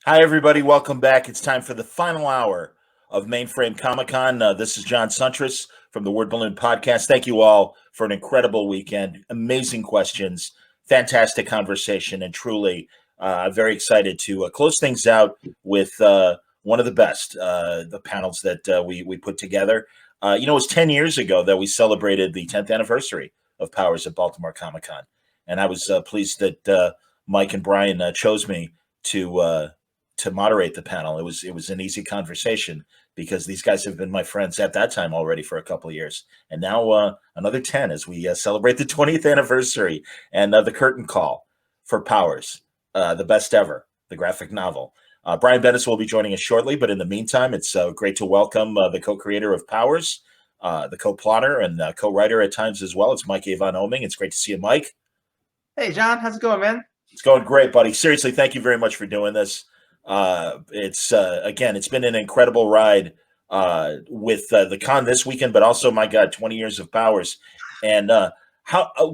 Hi, everybody. Welcome back. It's time for the final hour of Mainframe Comic-Con. This is John Suntress from the Word Balloon Podcast. Thank you all for an incredible weekend. Amazing questions, fantastic conversation, and truly very excited to close things out with one of the best the panels that we put together. It was 10 years ago that we celebrated the 10th anniversary of Powers at Baltimore Comic-Con, and I was pleased that Mike and Brian chose me to moderate the panel. It was an easy conversation because these guys have been my friends at that time already for a couple of years, and now another 10 as we celebrate the 20th anniversary and the curtain call for Powers, the best ever, the graphic novel. Brian Bendis will be joining us shortly, but in the meantime, it's great to welcome the co-creator of Powers, the co-plotter and co-writer at times as well. It's Mike Avon Oeming. It's great to see you, Mike. Hey, John. How's it going, man? It's going great, buddy. Seriously, thank you very much for doing this. It's been an incredible ride with the con this weekend, but also, my God, 20 years of Powers. And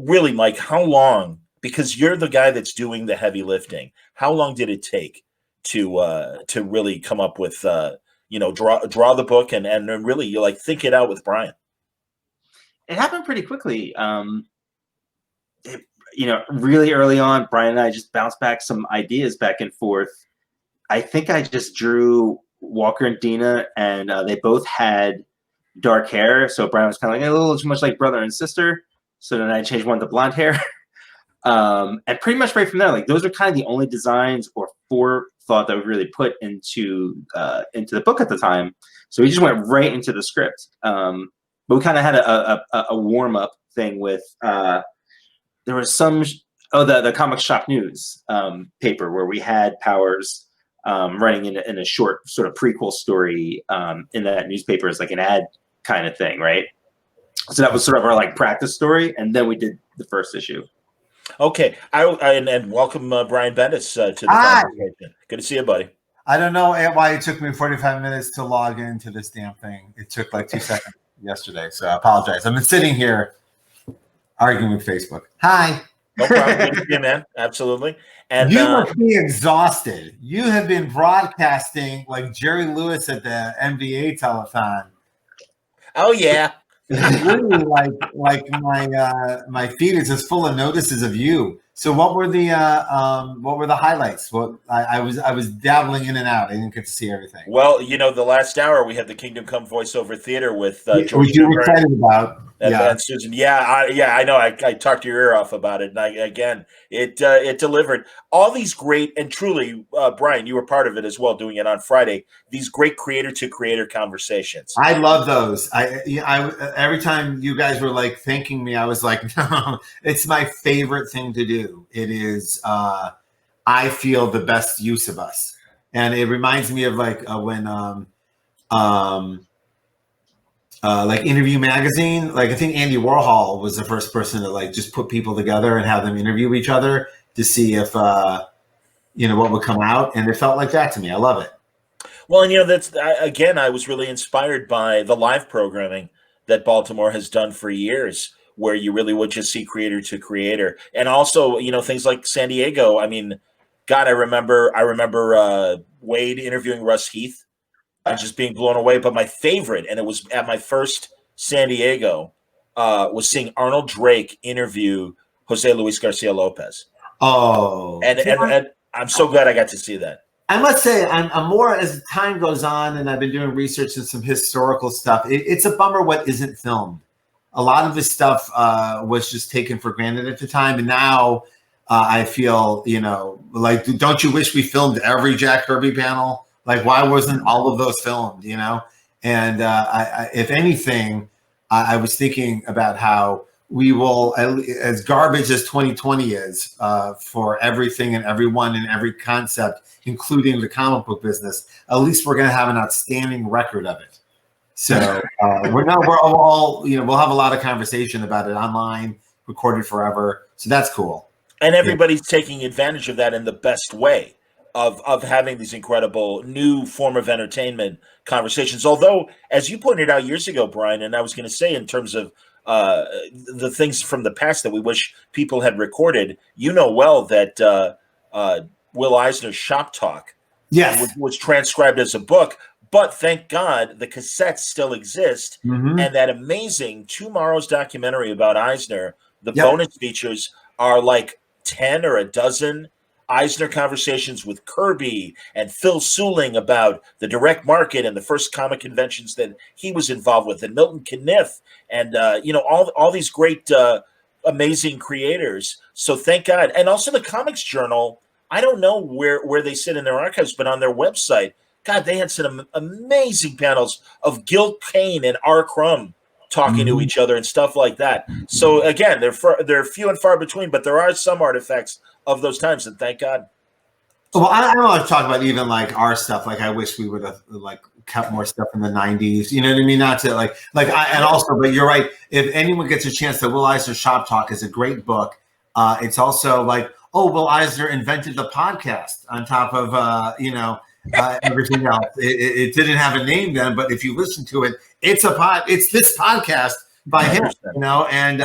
really, Mike, how long, because you're the guy that's doing the heavy lifting, how long did it take to really come up with, draw the book and really think it out with Brian? It happened pretty quickly. Really early on, Brian and I just bounced back some ideas back and forth. I think I just drew Walker and Dina, and they both had dark hair. So Brian was kind of like a little too much like brother and sister. So then I changed one to blonde hair. And pretty much right from there, those are kind of the only designs or forethought that we really put into the book at the time. So we just went right into the script. But we kind of had a warm up thing with there was the Comic Shop News paper where we had Powers running in a short sort of prequel story in that newspaper as like an ad kind of thing, right? So that was sort of our practice story, and then we did the first issue. Okay, and welcome Brian Bendis to the conversation. Good to see you, buddy. I don't know why it took me 45 minutes to log into this damn thing. It took 2 seconds yesterday, so I apologize. I've been sitting here arguing with Facebook. Hi. No problem. Good to see you, man. Absolutely. And you must be exhausted. You have been broadcasting like Jerry Lewis at the NBA telethon. Oh yeah. Really, like my feed is just full of notices of you. So what were the highlights? Well, I was dabbling in and out. I didn't get to see everything. Well, the last hour we had the Kingdom Come voiceover theater with George. Which you were excited about. And Susan. I know. I talked your ear off about it, and it delivered all these great, and truly, Brian, you were part of it as well, doing it on Friday. These great creator to creator conversations. I love those. I every time you guys were thanking me, I was like, no, it's my favorite thing to do. It is. I feel the best use of us, and it reminds me of when Interview Magazine, I think Andy Warhol was the first person to just put people together and have them interview each other to see if what would come out, and it felt like that to me. I love it. Well, and that's again, I was really inspired by the live programming that Baltimore has done for years, where you really would just see creator to creator, and also things like San Diego. I mean, God, I remember Wade interviewing Russ Heath. And just being blown away. But my favorite, and it was at my first San Diego, was seeing Arnold Drake interview Jose Luis Garcia Lopez. Oh, and I'm so glad I got to see that. I must say, I'm more as time goes on, and I've been doing research and some historical stuff. It's a bummer what isn't filmed. A lot of this stuff was just taken for granted at the time, and now I feel don't you wish we filmed every Jack Kirby panel? Why wasn't all of those filmed, And if anything, I was thinking about how we will, as garbage as 2020 is for everything and everyone and every concept, including the comic book business, at least we're going to have an outstanding record of it. So we'll have a lot of conversation about it online, recorded forever. So that's cool. And everybody's taking advantage of that in the best way. Of having these incredible new form of entertainment conversations. Although, as you pointed out years ago, Brian, and I was going to say in terms of the things from the past that we wish people had recorded, well that Will Eisner's Shop Talk Yes. was transcribed as a book. But thank God the cassettes still exist. Mm-hmm. And that amazing Tomorrow's documentary about Eisner, the Yep. bonus features are like 10 or a dozen Eisner conversations with Kirby and Phil Suling about the direct market and the first comic conventions that he was involved with, and Milton Caniff, and all these great amazing creators. So thank God. And also the Comics Journal, I don't know where they sit in their archives, but on their website, God, they had some amazing panels of Gil Kane and R. Crumb talking to each other and stuff like that. So again, they're few and far between, but there are some artifacts of those times, and thank God. Well, I don't want to talk about even like our stuff. Like, I wish we would have like kept more stuff in the '90s. You know what I mean? Not to and also, but you're right. If anyone gets a chance, the Will Eisner Shop Talk is a great book. It's also like, oh, Will Eisner invented the podcast on top of everything else. It didn't have a name then, but if you listen to it, it's this podcast by him, and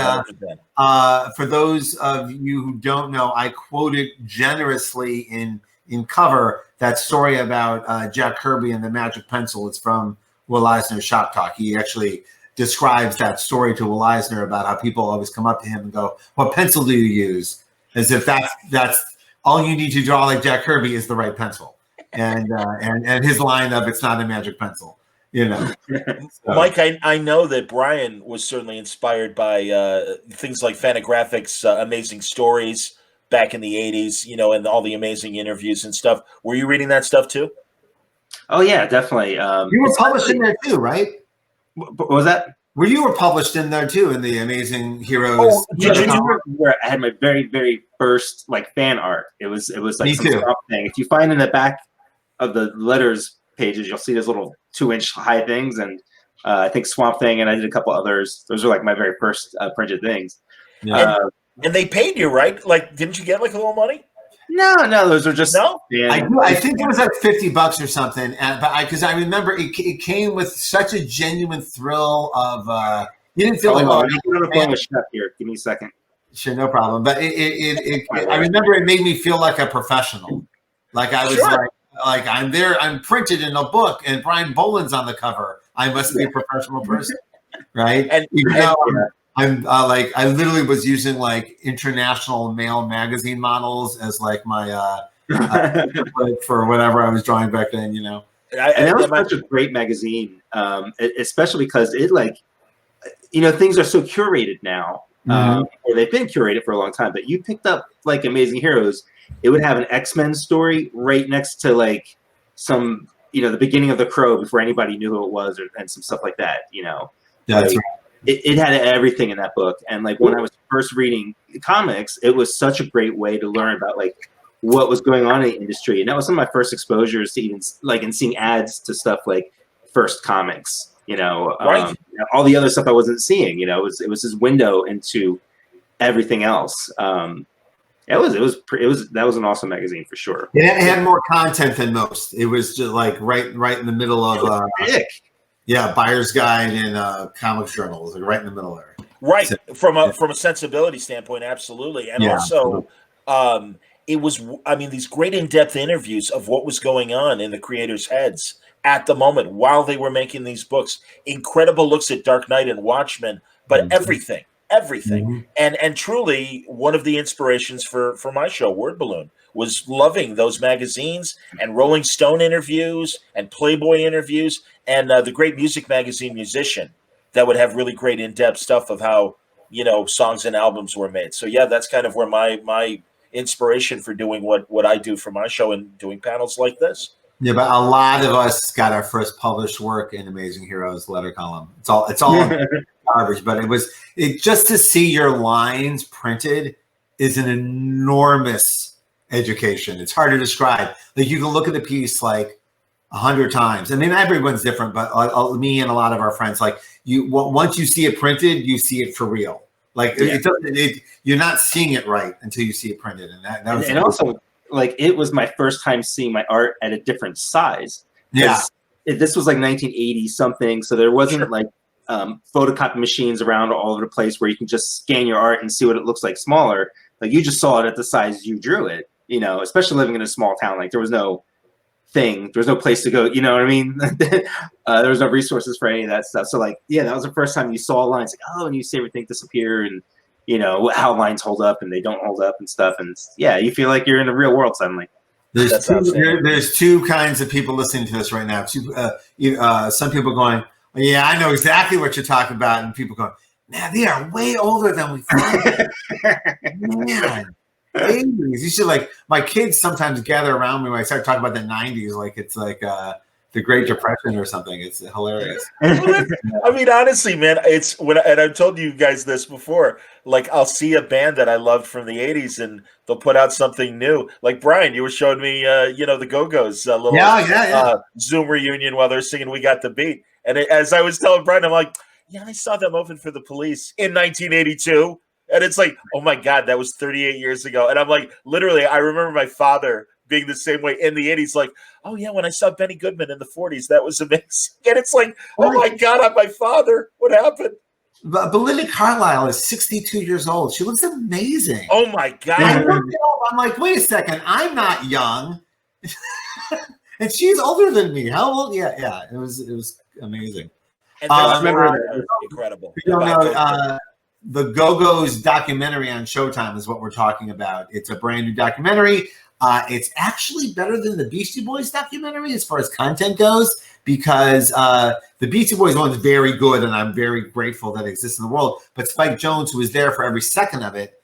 for those of you who don't know, I quoted generously in cover that story about Jack Kirby and the magic pencil. It's from Will Eisner's Shop Talk. He actually describes that story to Will Eisner about how people always come up to him and go, "What pencil do you use?" As if that's all you need to draw like Jack Kirby is the right pencil. And his line of "It's not a magic pencil." So. Mike, I know that Brian was certainly inspired by things like Fantagraphics' amazing stories back in the 80s, and all the amazing interviews and stuff. Were you reading that stuff too? Oh, yeah, definitely. You were published in there too, right? What was that? You were published in there too, in the Amazing Heroes. Oh, did you remember where I had my very, very first fan art? It was like Me some too. Swamp Thing. If you find in the back of the letters pages, you'll see those little 2-inch high things, and I think Swamp Thing, and I did a couple others. Those are like my very first printed things. Yeah. And they paid you, right? Like, didn't you get like a little money? No, those are just no. I think it was like $50 or something, because I remember it came with such a genuine thrill of you didn't feel I'm like pulling a chef here. Give me a second. Sure, no problem. But I remember it made me feel like a professional. Like I was like I'm there, I'm printed in a book, and Brian Boland's on the cover. I must be a professional person, right? And even though I'm I literally was using like international male magazine models as like my for whatever I was drawing back then, And that was such a great magazine, especially because it things are so curated now. Or they've been curated for a long time, but you picked up like Amazing Heroes, it would have an X-Men story right next to some the beginning of the Crow before anybody knew who it was, and some stuff like that. That's right. It had everything in that book, and when I was first reading comics, it was such a great way to learn about what was going on in the industry, and that was some of my first exposures to even and seeing ads to stuff like First Comics. Right. All the other stuff I wasn't seeing. It was this window into everything else. That was an awesome magazine for sure. It had more content than most. It was just right in the middle of Buyer's Guide and Comics Journal. It was right in the middle there. Right, from a sensibility standpoint, absolutely, and also it was. I mean, these great in-depth interviews of what was going on in the creators' heads at the moment while they were making these books. Incredible looks at Dark Knight and Watchmen, but everything. And truly one of the inspirations for my show, Word Balloon, was loving those magazines and Rolling Stone interviews and Playboy interviews and the great music magazine Musician that would have really great in-depth stuff of how songs and albums were made. So that's kind of where my inspiration for doing what I do for my show and doing panels like this. Yeah, but a lot of us got our first published work in Amazing Heroes letter column. It's all garbage, but it just to see your lines printed is an enormous education. It's hard to describe. You can look at the piece 100 times. I mean, everyone's different, but me and a lot of our friends, once you see it printed, you see it for real. You're not seeing it right until you see it printed, and that was also. It was my first time seeing my art at a different size. Yeah. This was 1980 something. So there wasn't photocopy machines around all over the place where you can just scan your art and see what it looks like smaller. You just saw it at the size you drew it, especially living in a small town. There was no thing. There was no place to go. You know what I mean? There was no resources for any of that stuff. So like, yeah, that was the first time you saw lines like, oh, and you see everything disappear, and you know how lines hold up and they don't hold up and stuff. And yeah, you feel like you're in the real world suddenly. There's two kinds of people listening to this right now. Some people going, yeah, I know exactly what you're talking about, and people going, man, they are way older than we thought. Man, 80s. You should like my kids sometimes gather around me when I start talking about the 90s, like it's like the Great Depression or something. It's hilarious. I mean, honestly, man, it's and I've told you guys this before. Like, I'll see a band that I loved from the '80s, and they'll put out something new. Like Brian, you were showing me, the Go-Go's little Zoom reunion while they're singing "We Got the Beat." And as I was telling Brian, I'm like, yeah, I saw them open for the Police in 1982, and it's like, oh my god, that was 38 years ago. And I'm like, literally, I remember my father being the same way in the 80s, like, oh yeah, when I saw Benny Goodman in the 40s, that was amazing. And it's like, oh my god, I'm my father. What happened? But Belinda Carlisle is 62 years old. She looks amazing. Oh my god. I'm like, wait a second, I'm not young. And she's older than me. How old? Yeah. It was amazing. And I remember incredible. You don't know, the Go-Go's documentary on Showtime is what we're talking about. It's a brand new documentary. It's actually better than the Beastie Boys documentary as far as content goes, because the Beastie Boys one's very good, and I'm very grateful that it exists in the world. But Spike Jonze, who was there for every second of it,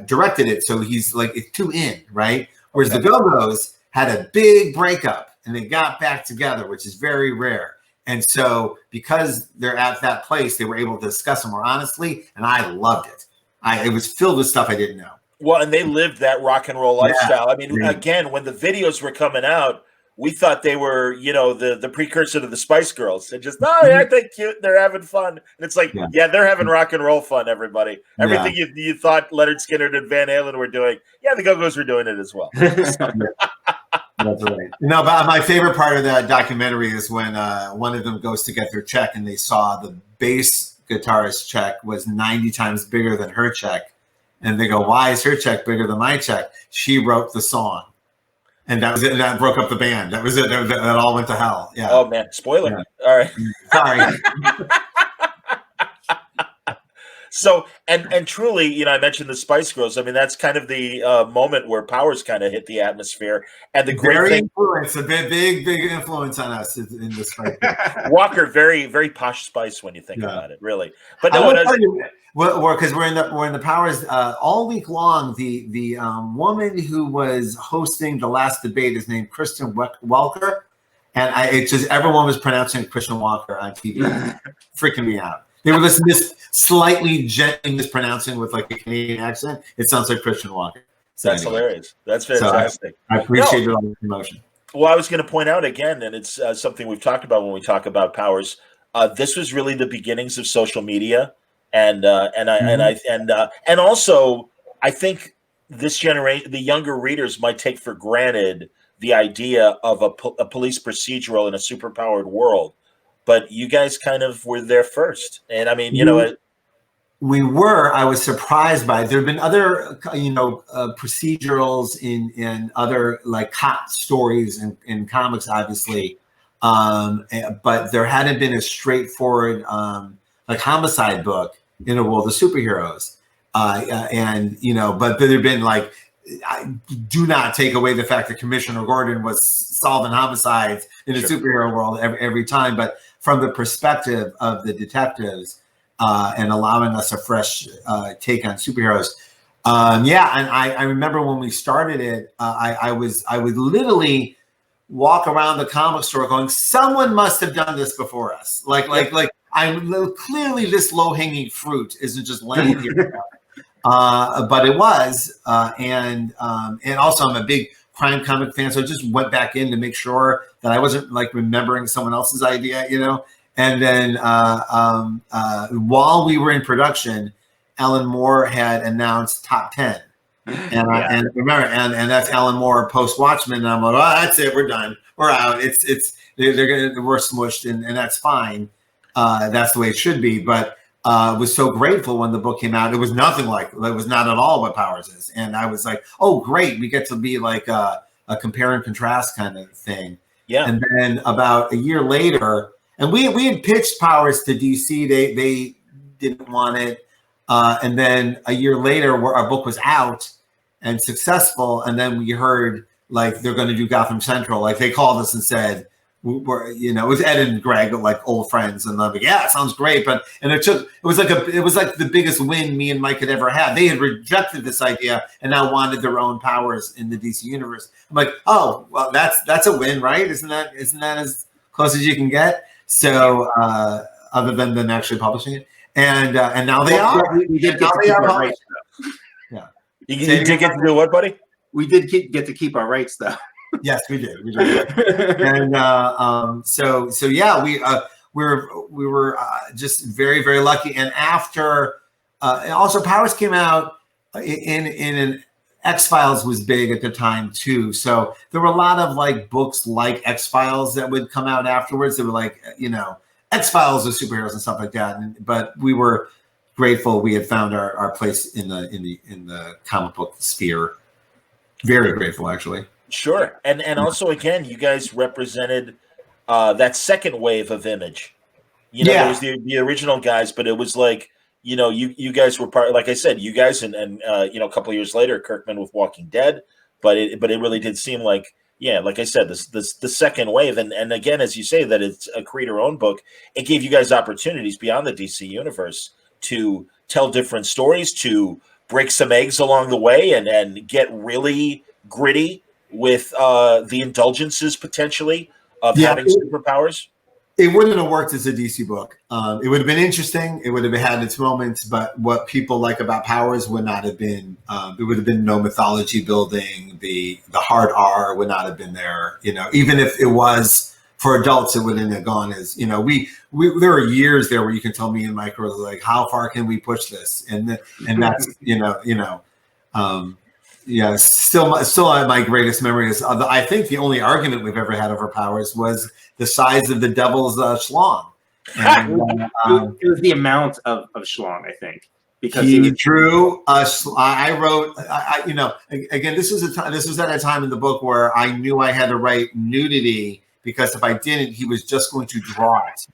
directed it, so he's like, it's too in, right? Whereas the Go-Go's had a big breakup, and they got back together, which is very rare. And so because they're at that place, they were able to discuss it more honestly, and I loved it. It was filled with stuff I didn't know. Well, and they lived that rock and roll lifestyle. I mean, again, when the videos were coming out, we thought they were, the precursor to the Spice Girls. And just, aren't they cute? They're having fun. And it's like, yeah, they're having rock and roll fun, everybody. Everything you thought Leonard Skinner and Van Halen were doing, yeah, the Go-Go's were doing it as well. That's right. No, but my favorite part of that documentary is when one of them goes to get their check, and they saw the bass guitarist's check was 90 times bigger than her check. And they go, why is her check bigger than my check? She wrote the song. And that was it. And that broke up the band. That was it. That all went to hell. Yeah. Oh, man. Spoiler. Yeah. All right. Sorry. So, and truly, I mentioned the Spice Girls. I mean, that's kind of the moment where Powers kind of hit the atmosphere. And the great thing, influence, a big influence on us in the Spice Girls. Walker, very, very posh Spice when you think about it, really. But no, because we're in the Powers all week long. The woman who was hosting the last debate is named Kristen Welker, and everyone was pronouncing Christian Walker on TV, freaking me out. They were listening to this slightly gently mispronouncing with like a Canadian accent. It sounds like Christian Walker. So that's hilarious. That's fantastic. So I appreciate your promotion. Well, I was going to point out again, and it's something we've talked about when we talk about Powers. This was really the beginnings of social media, and also I think this generation, the younger readers, might take for granted the idea of a police procedural in a superpowered world. But you guys kind of were there first. And I mean, we were. I was surprised by it. There have been other, procedurals in other like cop stories in comics, obviously. But there hadn't been a straightforward like homicide book in a world of superheroes. But there have been like, I do not take away the fact that Commissioner Gordon was solving homicides in a superhero world every time, but from the perspective of the detectives and allowing us a fresh take on superheroes. And I remember when we started it, I would literally walk around the comic store going, someone must have done this before us. Like I'm clearly this low-hanging fruit isn't just laying here. But it was, and also I'm a big crime comic fan, so I just went back in to make sure that I wasn't like remembering someone else's idea, And then while we were in production, Alan Moore had announced top 10, and remember, and that's Alan Moore post Watchmen, and I'm like, oh, that's it, we're done, we're out. We're smushed, and that's fine. That's the way it should be, but. Was so grateful when the book came out. It was nothing like, it was not at all what Powers is. And I was like, oh, great. We get to be like a compare and contrast kind of thing. Yeah. And then about a year later, and we had pitched Powers to DC. They didn't want it. And then a year later, where our book was out and successful, and then we heard like they're going to do Gotham Central. Like they called us and said, we're, you know, it was Ed and Greg, like old friends, and they're like, yeah, it sounds great. But it was like the biggest win me and Mike had ever had. They had rejected this idea and now wanted their own Powers in the DC universe. I'm like, oh, well, that's a win, right? Isn't that as close as you can get? So other than actually publishing it, and now they are. We did get to keep our rights, though. Yeah, You did get to do what, buddy? We did get to keep our rights, though. Yes, we did. And so yeah, we were just very, very lucky. And after and also Powers came out in an X-Files was big at the time too. So there were a lot of like books like X-Files that would come out afterwards. They were like, you know, X-Files with superheroes and stuff like that. But we were grateful we had found our place in the comic book sphere. Very grateful, actually. Sure. And also, again, you guys represented that second wave of Image. You know, there was the original guys, but it was like, you know, you guys were part, like I said, you guys and you know, a couple of years later, Kirkman with Walking Dead, but it really did seem like, yeah, like I said, the second wave. And again, as you say, that it's a creator-owned book, it gave you guys opportunities beyond the DC universe to tell different stories, to break some eggs along the way and get really gritty with the indulgences potentially of having superpowers. It wouldn't have worked as a DC book. It would have been interesting. It would have had its moments, but what people like about Powers would not have been. There would have been no mythology building. The hard R would not have been there. You know, even if it was for adults, it wouldn't have gone as, you know. We there are years there where you can tell me and Mike were like, how far can we push this? And that's yeah, still my greatest memory is I think the only argument we've ever had over Powers was the size of the devil's schlong. And, it was the amount of schlong, I think, because he drew us. I wrote. You know, again, this was at a time in the book where I knew I had to write nudity, because if I didn't, he was just going to draw it.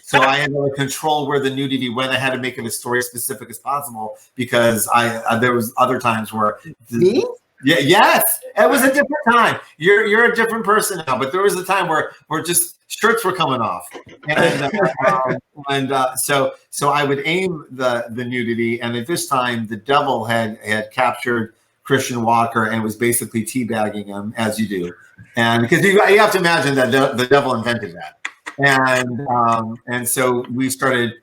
So I had to control where the nudity went. I had to make it as story specific as possible, because there was other times where yes, it was a different time. You're a different person now, but there was a time where just shirts were coming off, and so I would aim the nudity, and at this time the devil had captured Christian Walker and was basically teabagging him, as you do. And because you have to imagine that the devil invented that, and so we started.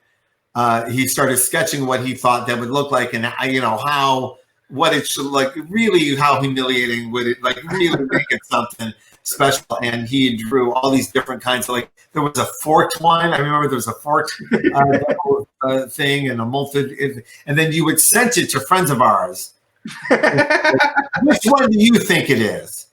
He started sketching what he thought that would look like, and you know what it should like. Really, how humiliating would it like really make it something special? And he drew all these different kinds of, like, there was a forked one. I remember there was a forked thing and a molded, and then you would send it to friends of ours. Which one do you think it is?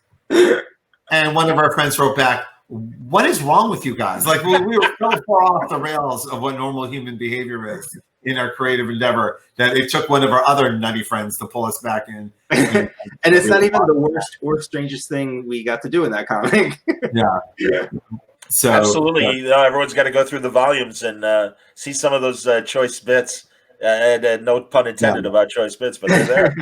And one of our friends wrote back, what is wrong with you guys? Like, we were so far off the rails of what normal human behavior is in our creative endeavor that it took one of our other nutty friends to pull us back in. And it's not even the worst or strangest thing we got to do in that comic. Yeah. So absolutely, you know, everyone's got to go through the volumes and see some of those choice bits. And no pun intended about choice bits, but they're there.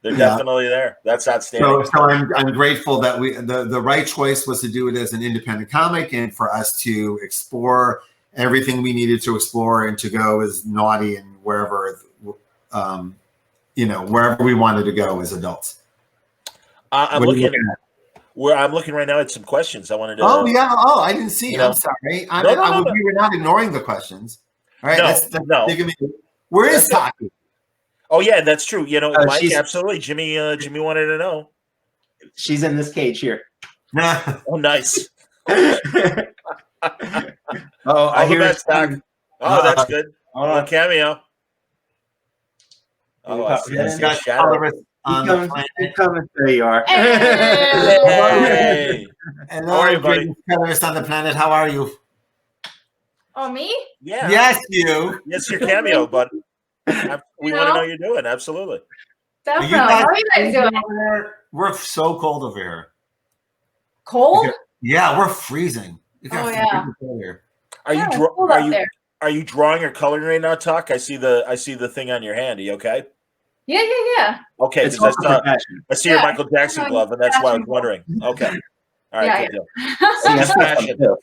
They're definitely there. That's outstanding. So I'm grateful that the right choice was to do it as an independent comic, and for us to explore everything we needed to explore and to go as naughty and wherever wherever we wanted to go as adults. I'm looking right now at some questions. I wanted to. I didn't see. I'm sorry. We were not ignoring the questions. All right. No. Where is Taki? Oh yeah, that's true. You know, Mike, absolutely. Jimmy wanted to know. She's in this cage here. Oh, nice. I hear that's that's good. Oh, cameo. Oh, I see a shadow. He's coming. There you are. Hey. Hello, How are you, buddy? Colorist on the planet. How are you? Oh, me? Yeah. Yes, you. Yes, your cameo, bud. We want to know how you're doing. Absolutely. Definitely. How are you guys doing? We're so cold over here. Cold? Yeah, we're freezing. Oh, yeah. Here. Are you Yeah, it's draw? cold out there. Are you drawing or coloring right now, Tuck? I see the thing on your hand. Are you okay? Yeah. Okay, It's because also profession. I see your Yeah, Michael Jackson I'm glove, and that's why I was fashion wondering. Okay, all right, good deal. See, that's Fashion. too.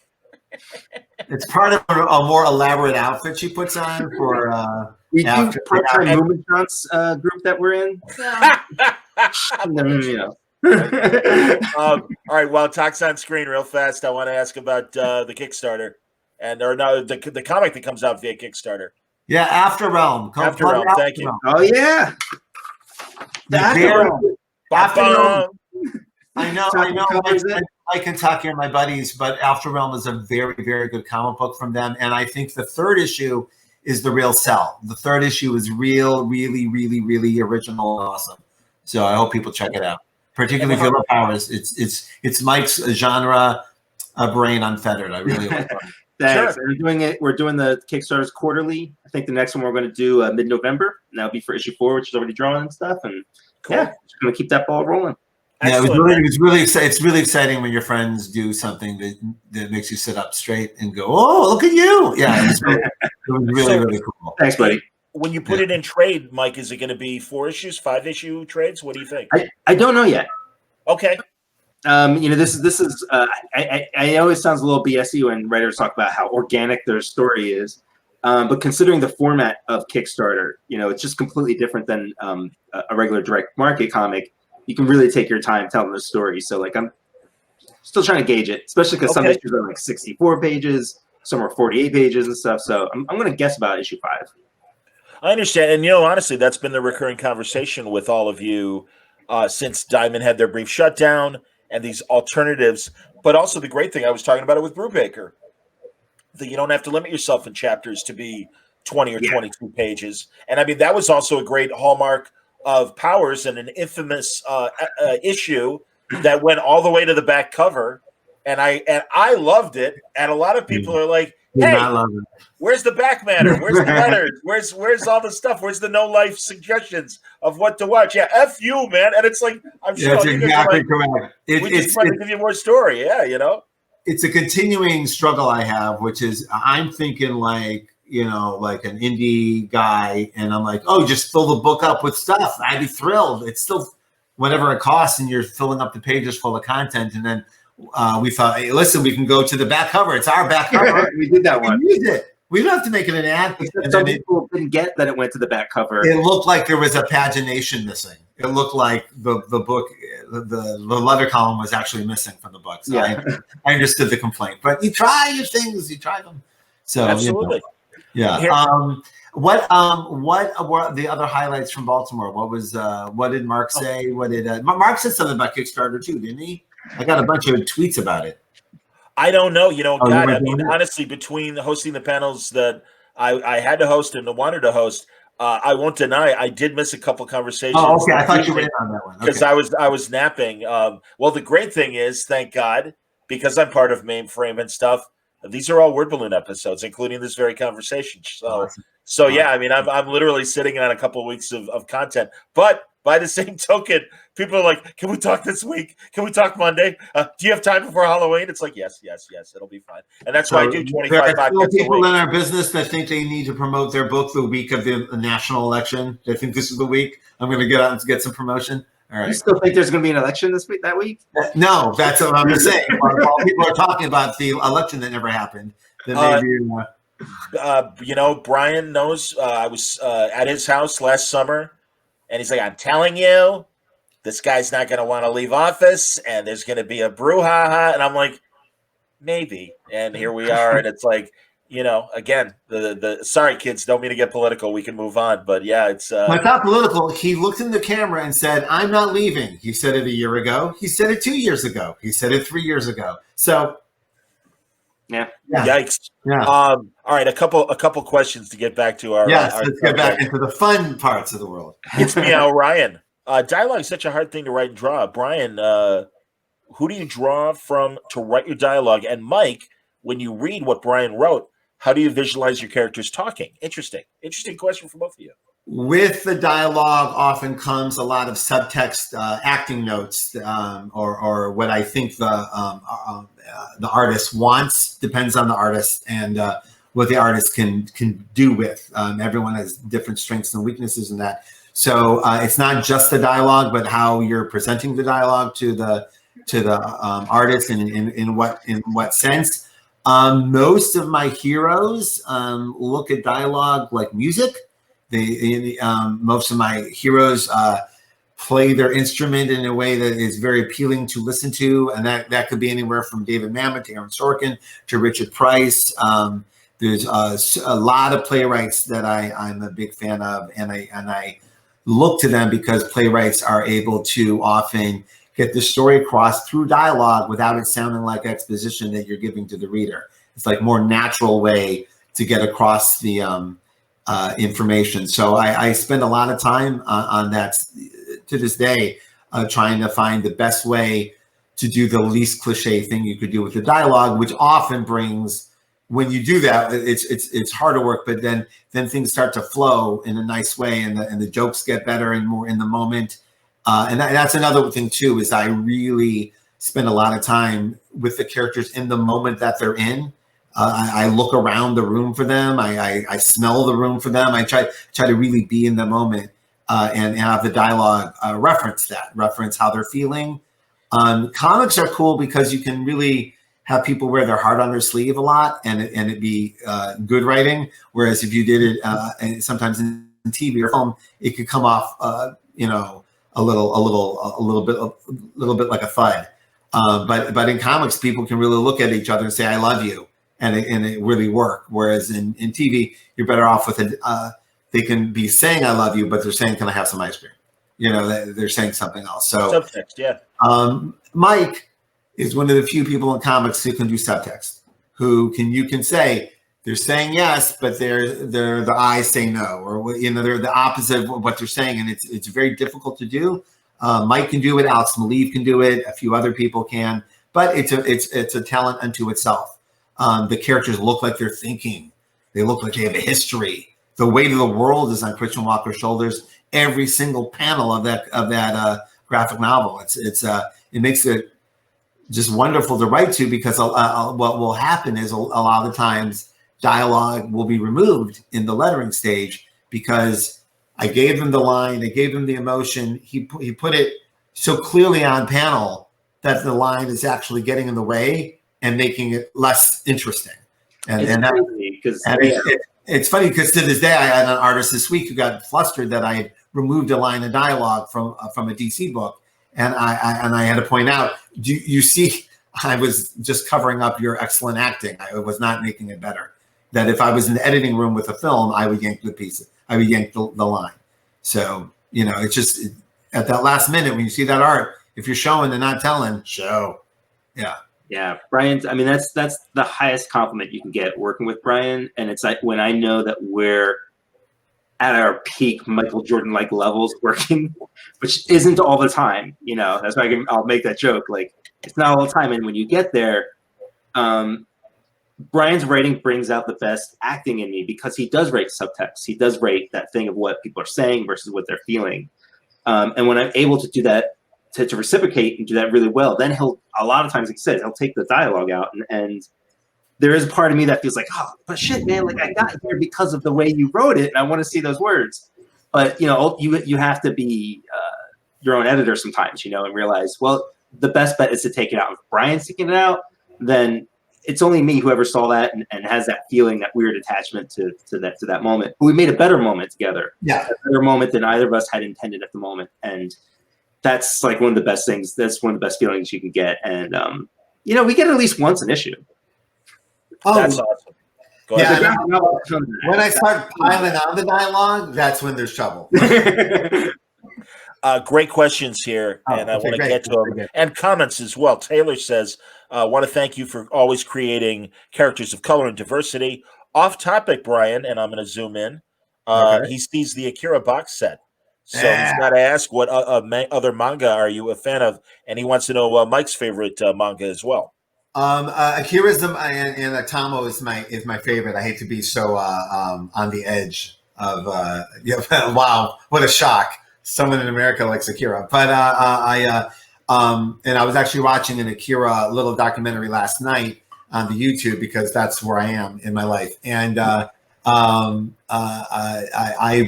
It's part of a more elaborate outfit she puts on for. We do After- part-time and- movement shots group that we're in. Yeah. And then, you know. All right, well, Tuck's on screen real fast. I want to ask about the Kickstarter, the comic that comes out via Kickstarter. Yeah, After Realm. After Realm, thank you. Oh yeah. That's Very- After Ba-bum. Realm. I know. Covers it. Mike and Tucky are my buddies, but After Realm is a very, very good comic book from them. And I think the third issue is the real sell. The third issue is really, really, really original and awesome. So I hope people check it out. Particularly if you love powers. It's Mike's genre brain unfettered. I really like it. Thanks. Sure. And we're doing the Kickstarters quarterly. I think the next one we're going to do mid-November. And that'll be for issue 4, which is already drawn and stuff. And Cool. yeah, just going to keep that ball rolling. Yeah, Excellent. it's really exciting when your friends do something that makes you sit up straight and go, "Oh, look at you!" Yeah, it was really cool. Thanks, buddy. When you put it in trade, Mike, is it going to be 4 issues, 5 issue trades? What do you think? I don't know yet. Okay. This is I know it sounds a little BSy when writers talk about how organic their story is, but considering the format of Kickstarter, it's just completely different than a regular direct market comic. You can really take your time telling the story. So I'm still trying to gauge it, especially because some Okay. issues are like 64 pages, some are 48 pages and stuff. So I'm going to guess about issue 5. I understand. And, honestly, that's been the recurring conversation with all of you since Diamond had their brief shutdown and these alternatives. But also the great thing, I was talking about it with Brubaker, that you don't have to limit yourself in chapters to be 20 or 22 pages. And, I mean, that was also a great hallmark of Powers and an infamous issue that went all the way to the back cover. And I loved it. And a lot of people are like, hey, where's the back matter? Where's the letters? Where's all the stuff? Where's the no life suggestions of what to watch? Yeah, F you, man. And it's like, I'm sure That's exactly correct. we just trying to give you more story. Yeah, It's a continuing struggle I have, which is I'm thinking like an indie guy, and I'm like, oh, just fill the book up with stuff. I'd be thrilled. It's still whatever it costs, and you're filling up the pages full of content. And then we thought, hey, listen, we can go to the back cover. It's our back cover. We did that one. Use it. We don't have to make it an ad. And Some then people didn't get that it went to the back cover. it looked like there was a pagination missing. It looked like the book, the letter column was actually missing from the book. So Yeah. I understood the complaint. But you try your things. You try them. So absolutely. Yeah. Here- What were the other highlights from Baltimore? What did Mark say? What did Mark said something about Kickstarter too, didn't he? I got a bunch of tweets about it. I don't know. God, I mean, doing it? honestly, between hosting the panels that I had to host and wanted to host, I won't deny I did miss a couple conversations. Oh, okay. I thought you were in on that one. Because Okay. I was napping. Well, the great thing is, thank God, because I'm part of Mainframe and stuff, these are all word balloon episodes, including this very conversation. So yeah, I mean, I'm literally sitting on a couple of weeks of content. But by the same token, people are like, "Can we talk this week? Can we talk Monday? Do you have time before Halloween?" It's like, yes, it'll be fine. And that's why I do 25 There are still podcasts a people week. in our business that think they need to promote their book the week of the national election. They think this is the week I'm going to get out and get some promotion. All You right. still think there's going to be an election that week? No, that's what I'm saying. While people are talking about the election that never happened, then maybe. Brian knows I was at his house last summer, and he's like, "I'm telling you, this guy's not going to want to leave office, and there's going to be a brouhaha." And I'm like, maybe. And here we are, and it's like, again, the sorry kids, don't mean to get political. We can move on, but yeah, it's. It's not political. He looked in the camera and said, "I'm not leaving." He said it a year ago. He said it 2 years ago. He said it 3 years ago. So. Yeah. Yikes. Yeah. All right, a couple questions to get back to our. Yes, our let's get back into the fun parts of the world. It's Meow Ryan. Dialogue is such a hard thing to write and draw. Brian, who do you draw from to write your dialogue? And Mike, when you read what Brian wrote, how do you visualize your characters talking? Interesting question for both of you. With the dialogue often comes a lot of subtext, acting notes, or what I think the artist wants. Depends on the artist and what the artist can do with. Everyone has different strengths and weaknesses in that. So it's not just the dialogue, but how you're presenting the dialogue to the artist and in what sense. Most of my heroes look at dialogue like music. Most of my heroes play their instrument in a way that is very appealing to listen to, and that could be anywhere from David Mamet to Aaron Sorkin to Richard Price. There's a lot of playwrights that I'm a big fan of, and I look to them because playwrights are able to often get the story across through dialogue without it sounding like exposition that you're giving to the reader. It's like more natural way to get across the information. So I spend a lot of time on that to this day, trying to find the best way to do the least cliche thing you could do with the dialogue, which often brings, when you do that, it's harder work, but then things start to flow in a nice way, and the jokes get better and more in the moment. And that's another thing too, is I really spend a lot of time with the characters in the moment that they're in. I look around the room for them. I smell the room for them. I try to really be in the moment and have the dialogue reference how they're feeling. Comics are cool because you can really have people wear their heart on their sleeve a lot, and it be good writing. Whereas if you did it, and sometimes in TV or film, it could come off, a little bit like a thud. But in comics, people can really look at each other and say, "I love you." And it really work. Whereas in TV, you're better off with it. They can be saying "I love you," but they're saying, "Can I have some ice cream?" They're saying something else. So Subtext, yeah. Mike is one of the few people in comics who can do subtext. You can say they're saying yes, but the eyes say no, or they're the opposite of what they're saying, and it's very difficult to do. Mike can do it. Alex Maleev can do it. A few other people can, but it's a talent unto itself. The characters look like they're thinking. They look like they have a history. The weight of the world is on Christian Walker's shoulders. Every single panel of that graphic novel. It makes it just wonderful to write to, because what will happen is a lot of the times dialogue will be removed in the lettering stage because I gave him the line, I gave him the emotion. He put it so clearly on panel that the line is actually getting in the way and making it less interesting. It's funny because to this day, I had an artist this week who got flustered that I had removed a line of dialogue from a DC book, and I had to point out, you see, I was just covering up your excellent acting. I was not making it better. That if I was in the editing room with a film, I would yank the pieces. I would yank the line. So it's just at that last minute when you see that art, if you're showing and not telling, show. Yeah. Yeah, Brian. I mean, that's the highest compliment you can get working with Brian, and it's like when I know that we're at our peak Michael Jordan-like levels working, which isn't all the time. That's why I'll make that joke. Like, it's not all the time, and when you get there, Brian's writing brings out the best acting in me because he does write subtext. He does write that thing of what people are saying versus what they're feeling, and when I'm able to do that. To reciprocate and do that really well, then a lot of times, like you said, he'll take the dialogue out, and there is a part of me that feels like, oh, but shit, man, like I got here because of the way you wrote it, and I want to see those words. But you have to be your own editor sometimes, and realize, well, the best bet is to take it out. If Brian's taking it out, then it's only me who ever saw that and has that feeling, that weird attachment to that moment. But we made a better moment together. Yeah, a better moment than either of us had intended at the moment, and that's like one of the best things. That's one of the best feelings you can get. And, we get at least once an issue. Oh, That's awesome. Go ahead. Yeah, when I start piling on the dialogue, that's when there's trouble. Great questions here, and I want to get to them. And comments as well. Taylor says, want to thank you for always creating characters of color and diversity. Off topic, Brian, and I'm going to zoom in. He sees the Akira box set. So he's got to ask, what other manga are you a fan of? And he wants to know Mike's favorite manga as well. Akira's and Atomo is my favorite. I hate to be so on the edge of wow, what a shock! Someone in America likes Akira, but and I was actually watching an Akira little documentary last night on the YouTube because that's where I am in my life, and I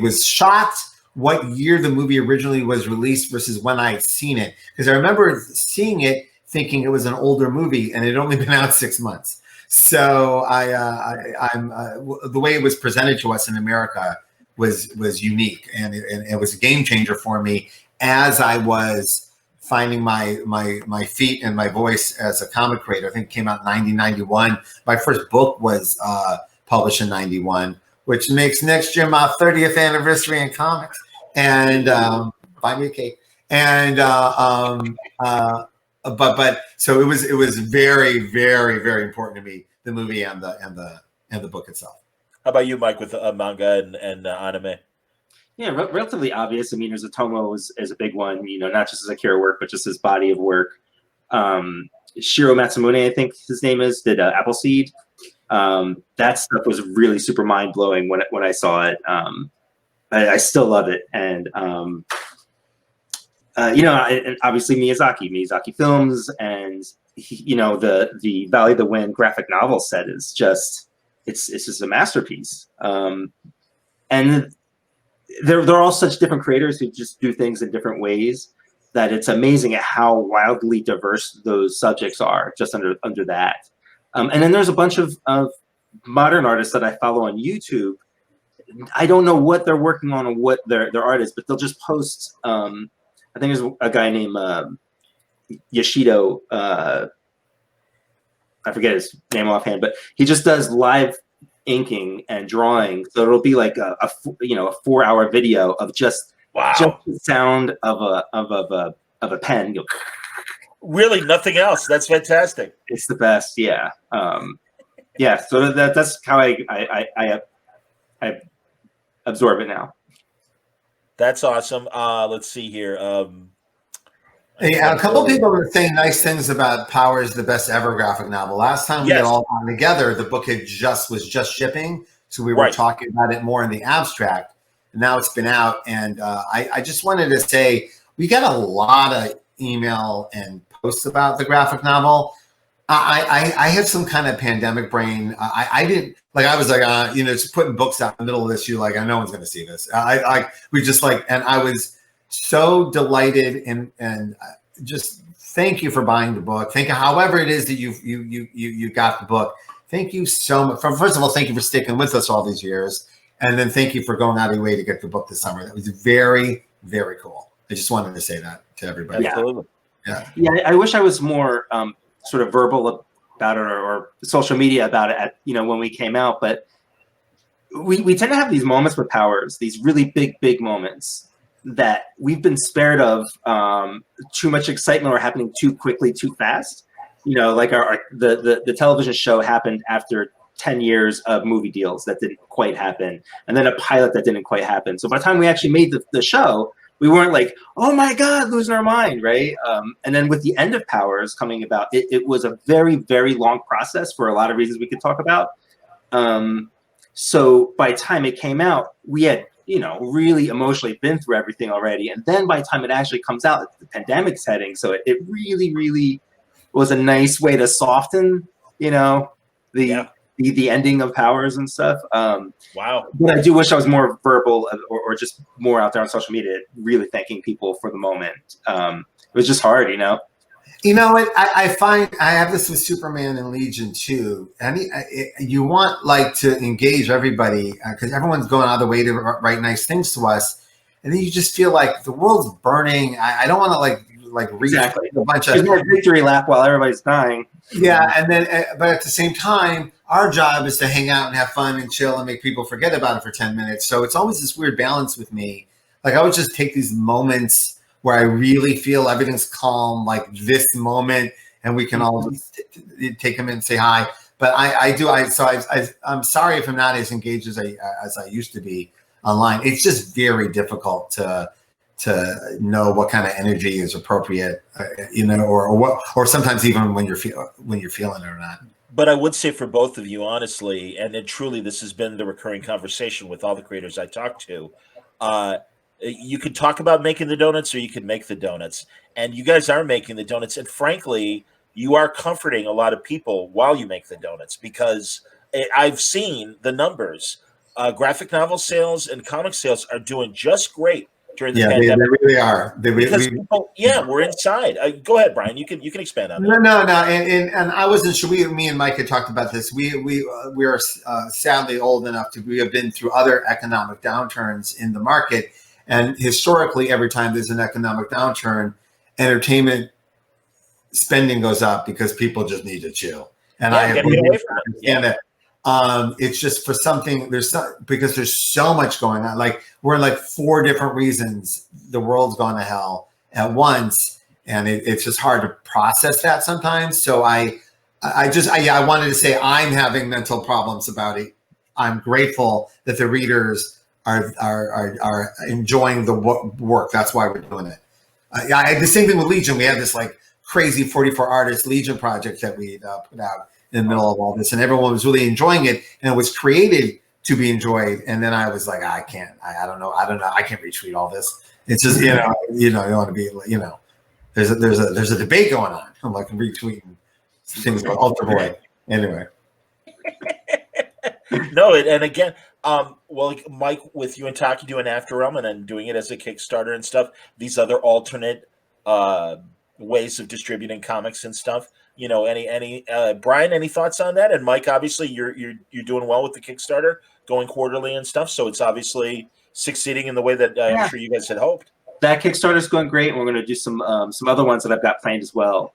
was shocked what year the movie originally was released versus when I had seen it, because I remember seeing it thinking it was an older movie and it had only been out 6 months. So I'm the way it was presented to us in America was unique, and it was a game changer for me as I was finding my feet and my voice as a comic creator. I think it came out in 1991. My first book was published in 91, which makes next year my 30th anniversary in comics. And buy me a cake. And but so it was very, very, very important to me, the movie and the book itself. How about you, Mike, with manga and anime? Yeah, relatively obvious. I mean, there's Otomo is a big one. Not just his Akira work, but just his body of work. Shiro Matsumune, I think his name is, did Appleseed. That stuff was really super mind blowing when I saw it. I still love it, and and obviously Miyazaki Films, and the Valley of the Wind graphic novel set is just it's just a masterpiece. And they're all such different creators who just do things in different ways that it's amazing at how wildly diverse those subjects are just under that. And then there's a bunch of modern artists that I follow on YouTube. I don't know what they're working on or what their art is, but they'll just post. I think there's a guy named Yoshido. I forget his name offhand, but he just does live inking and drawing. So it'll be like a 4-hour video of just the sound of a pen. Really, nothing else. That's fantastic. It's the best. Yeah. So that's how I absorb it now. That's awesome. Let's see here. A couple people were saying nice things about Power is the best ever graphic novel. Last time we had all gone together, the book was just shipping, so we were talking about it more in the abstract. And now it's been out, and I just wanted to say we got a lot of email and posts about the graphic novel. I have some kind of pandemic brain. I didn't I was just putting books out in the middle of this. No one's going to see this. And I was so delighted and just thank you for buying the book. Thank you, however it is that you got the book. Thank you so much. First of all, thank you for sticking with us all these years, and then thank you for going out of your way to get the book this summer. That was very, very cool. I just wanted to say that to everybody. Absolutely. Yeah. I wish I was more sort of verbal about it or social media about it when we came out, but we tend to have these moments with Powers, these really big moments that we've been spared of too much excitement or happening too quickly, too fast. The television show happened after 10 years of movie deals that didn't quite happen, and then a pilot that didn't quite happen. So by the time we actually made the show, we weren't like, oh my God, losing our mind, right? And then with the end of Powers coming about, it was a very, very long process for a lot of reasons we could talk about. So by the time it came out, we had, really emotionally been through everything already. And then by the time it actually comes out, the pandemic's heading. So it really, really was a nice way to soften, the ending of Powers and stuff. Wow. But I do wish I was more verbal or just more out there on social media, really thanking people for the moment. It was just hard, You know what? I find I have this with Superman and Legion too. And you want to engage everybody because everyone's going out of the way to write nice things to us, and then you just feel like the world's burning. I don't want to read a bunch of victory lap while everybody's dying. Yeah, and then but at the same time, our job is to hang out and have fun and chill and make people forget about it for 10 minutes. So it's always this weird balance with me. I would just take these moments where I really feel everything's calm, like this moment, and we can all just take them in and say hi. But I'm sorry if I'm not as engaged as I used to be online. It's just very difficult to know what kind of energy is appropriate, or sometimes even when you're feeling it or not. But I would say for both of you, honestly, and truly, this has been the recurring conversation with all the creators I talk to. You could talk about making the donuts, or you could make the donuts, and you guys are making the donuts. And frankly, you are comforting a lot of people while you make the donuts, because I've seen the numbers. Graphic novel sales and comic sales are doing just great during the pandemic. They really are. Because people, we're inside. Go ahead, Brian. You can expand on that. No. And I wasn't sure. Me and Mike had talked about this. We are sadly old enough we have been through other economic downturns in the market, and historically, every time there's an economic downturn, entertainment spending goes up because people just need to chill. And I understand that. It's just for something because there's so much going on. Like we're in like 4 different reasons the world's gone to hell at once, and it's just hard to process that sometimes. So I wanted to say I'm having mental problems about it. I'm grateful that the readers are enjoying the work. That's why we're doing it. I had the same thing with Legion. We had this like crazy 44 artist Legion project that we put out in the middle of all this, and everyone was really enjoying it, and it was created to be enjoyed. And then I was like, I can't, I don't know, I can't retweet all this. It's just, you don't want to be, there's a debate going on. I'm like retweeting things about Ultra Boy. Anyway. No, and again, well, Mike, with you and Taki doing After Realm and then doing it as a Kickstarter and stuff, these other alternate ways of distributing comics and stuff. Any Brian, any thoughts on that? And Mike, obviously, you're doing well with the Kickstarter, going quarterly and stuff. So it's obviously succeeding in the way that I'm sure you guys had hoped. That Kickstarter is going great, and we're going to do some other ones that I've got planned as well.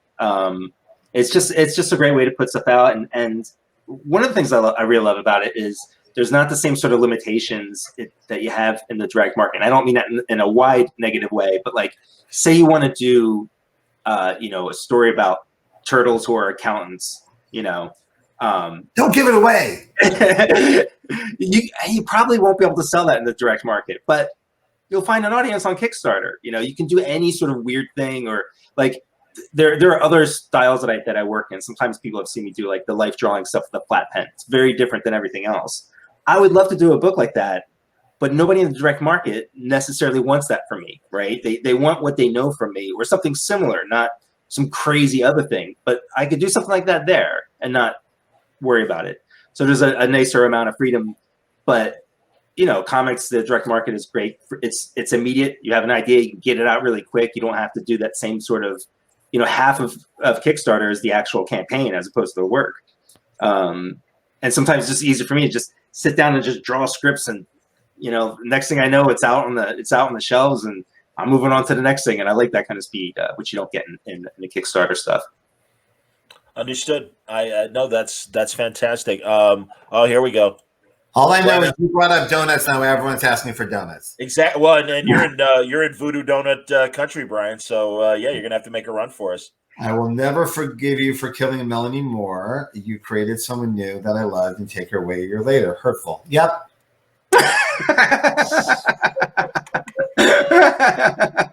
It's just a great way to put stuff out, and one of the things I really love about it is there's not the same sort of limitations that you have in the direct market. And I don't mean that in a wide negative way, but like, say you want to do, a story about turtles who are accountants, don't give it away. you probably won't be able to sell that in the direct market, but you'll find an audience on Kickstarter. You can do any sort of weird thing, or like there are other styles that I work in. Sometimes people have seen me do like the life drawing stuff with a flat pen. It's very different than everything else. I would love to do a book like that, but nobody in the direct market necessarily wants that from me, right? They want what they know from me, or something similar, not some crazy other thing. But I could do something like that there and not worry about it. So there's a nicer amount of freedom. But comics, the direct market is great. It's immediate. You have an idea, you can get it out really quick. You don't have to do that same sort of, half of Kickstarter is the actual campaign as opposed to the work. And sometimes it's just easier for me to just sit down and just draw scripts, and next thing I know, it's out on the shelves, and I'm moving on to the next thing. And I like that kind of speed, which you don't get in the Kickstarter stuff. Understood. I know that's fantastic. Here we go. All I know is you brought up donuts. Now everyone's asking for donuts. Exactly. Well, and you're in Voodoo Donut country, Brian. So you're gonna have to make a run for us. I will never forgive you for killing Melanie Moore. You created someone new that I loved and take her away a year later. Hurtful. Yep.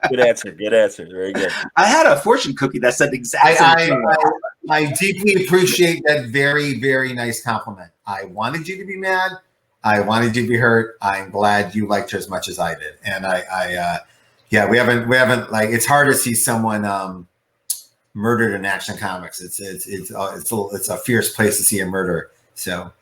Good answer. Very good. I had a fortune cookie that said exactly. I deeply appreciate that very, very nice compliment. I wanted you to be mad. I wanted you to be hurt. I'm glad you liked her as much as I did. And we haven't like, it's hard to see someone murdered in Action Comics. It's a fierce place to see a murder. So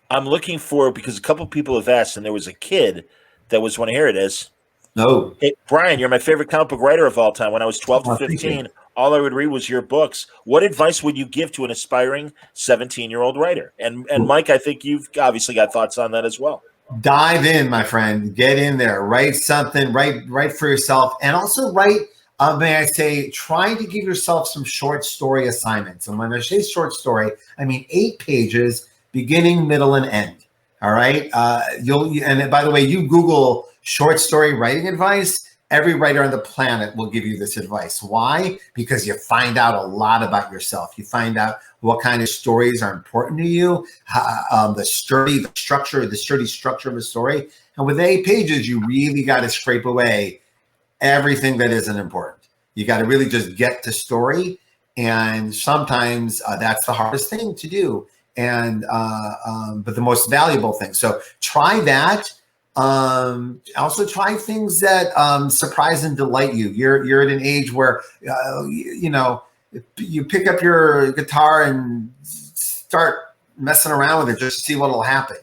I'm looking for, because a couple people have asked, and there was a kid that was one. Here it is. No. Hey, Brian, you're my favorite comic book writer of all time. When I was 12 to 15, all I would read was your books. What advice would you give to an aspiring 17-year-old writer? And Mike, I think you've obviously got thoughts on that as well. Dive in, my friend. Get in there. Write something. Write for yourself. And also write, may I say, try to give yourself some short story assignments. And when I say short story, I mean 8 pages, beginning, middle, and end. All right. And by the way, you Google short story writing advice, every writer on the planet will give you this advice. Why? Because you find out a lot about yourself. You find out what kind of stories are important to you, the sturdy structure of a story. And with 8 pages, you really got to scrape away everything that isn't important. You got to really just get to story. And sometimes that's the hardest thing to do. And but the most valuable thing. So try that. Also try things that surprise and delight you. You're at an age where you pick up your guitar and start messing around with it just to see what'll happen.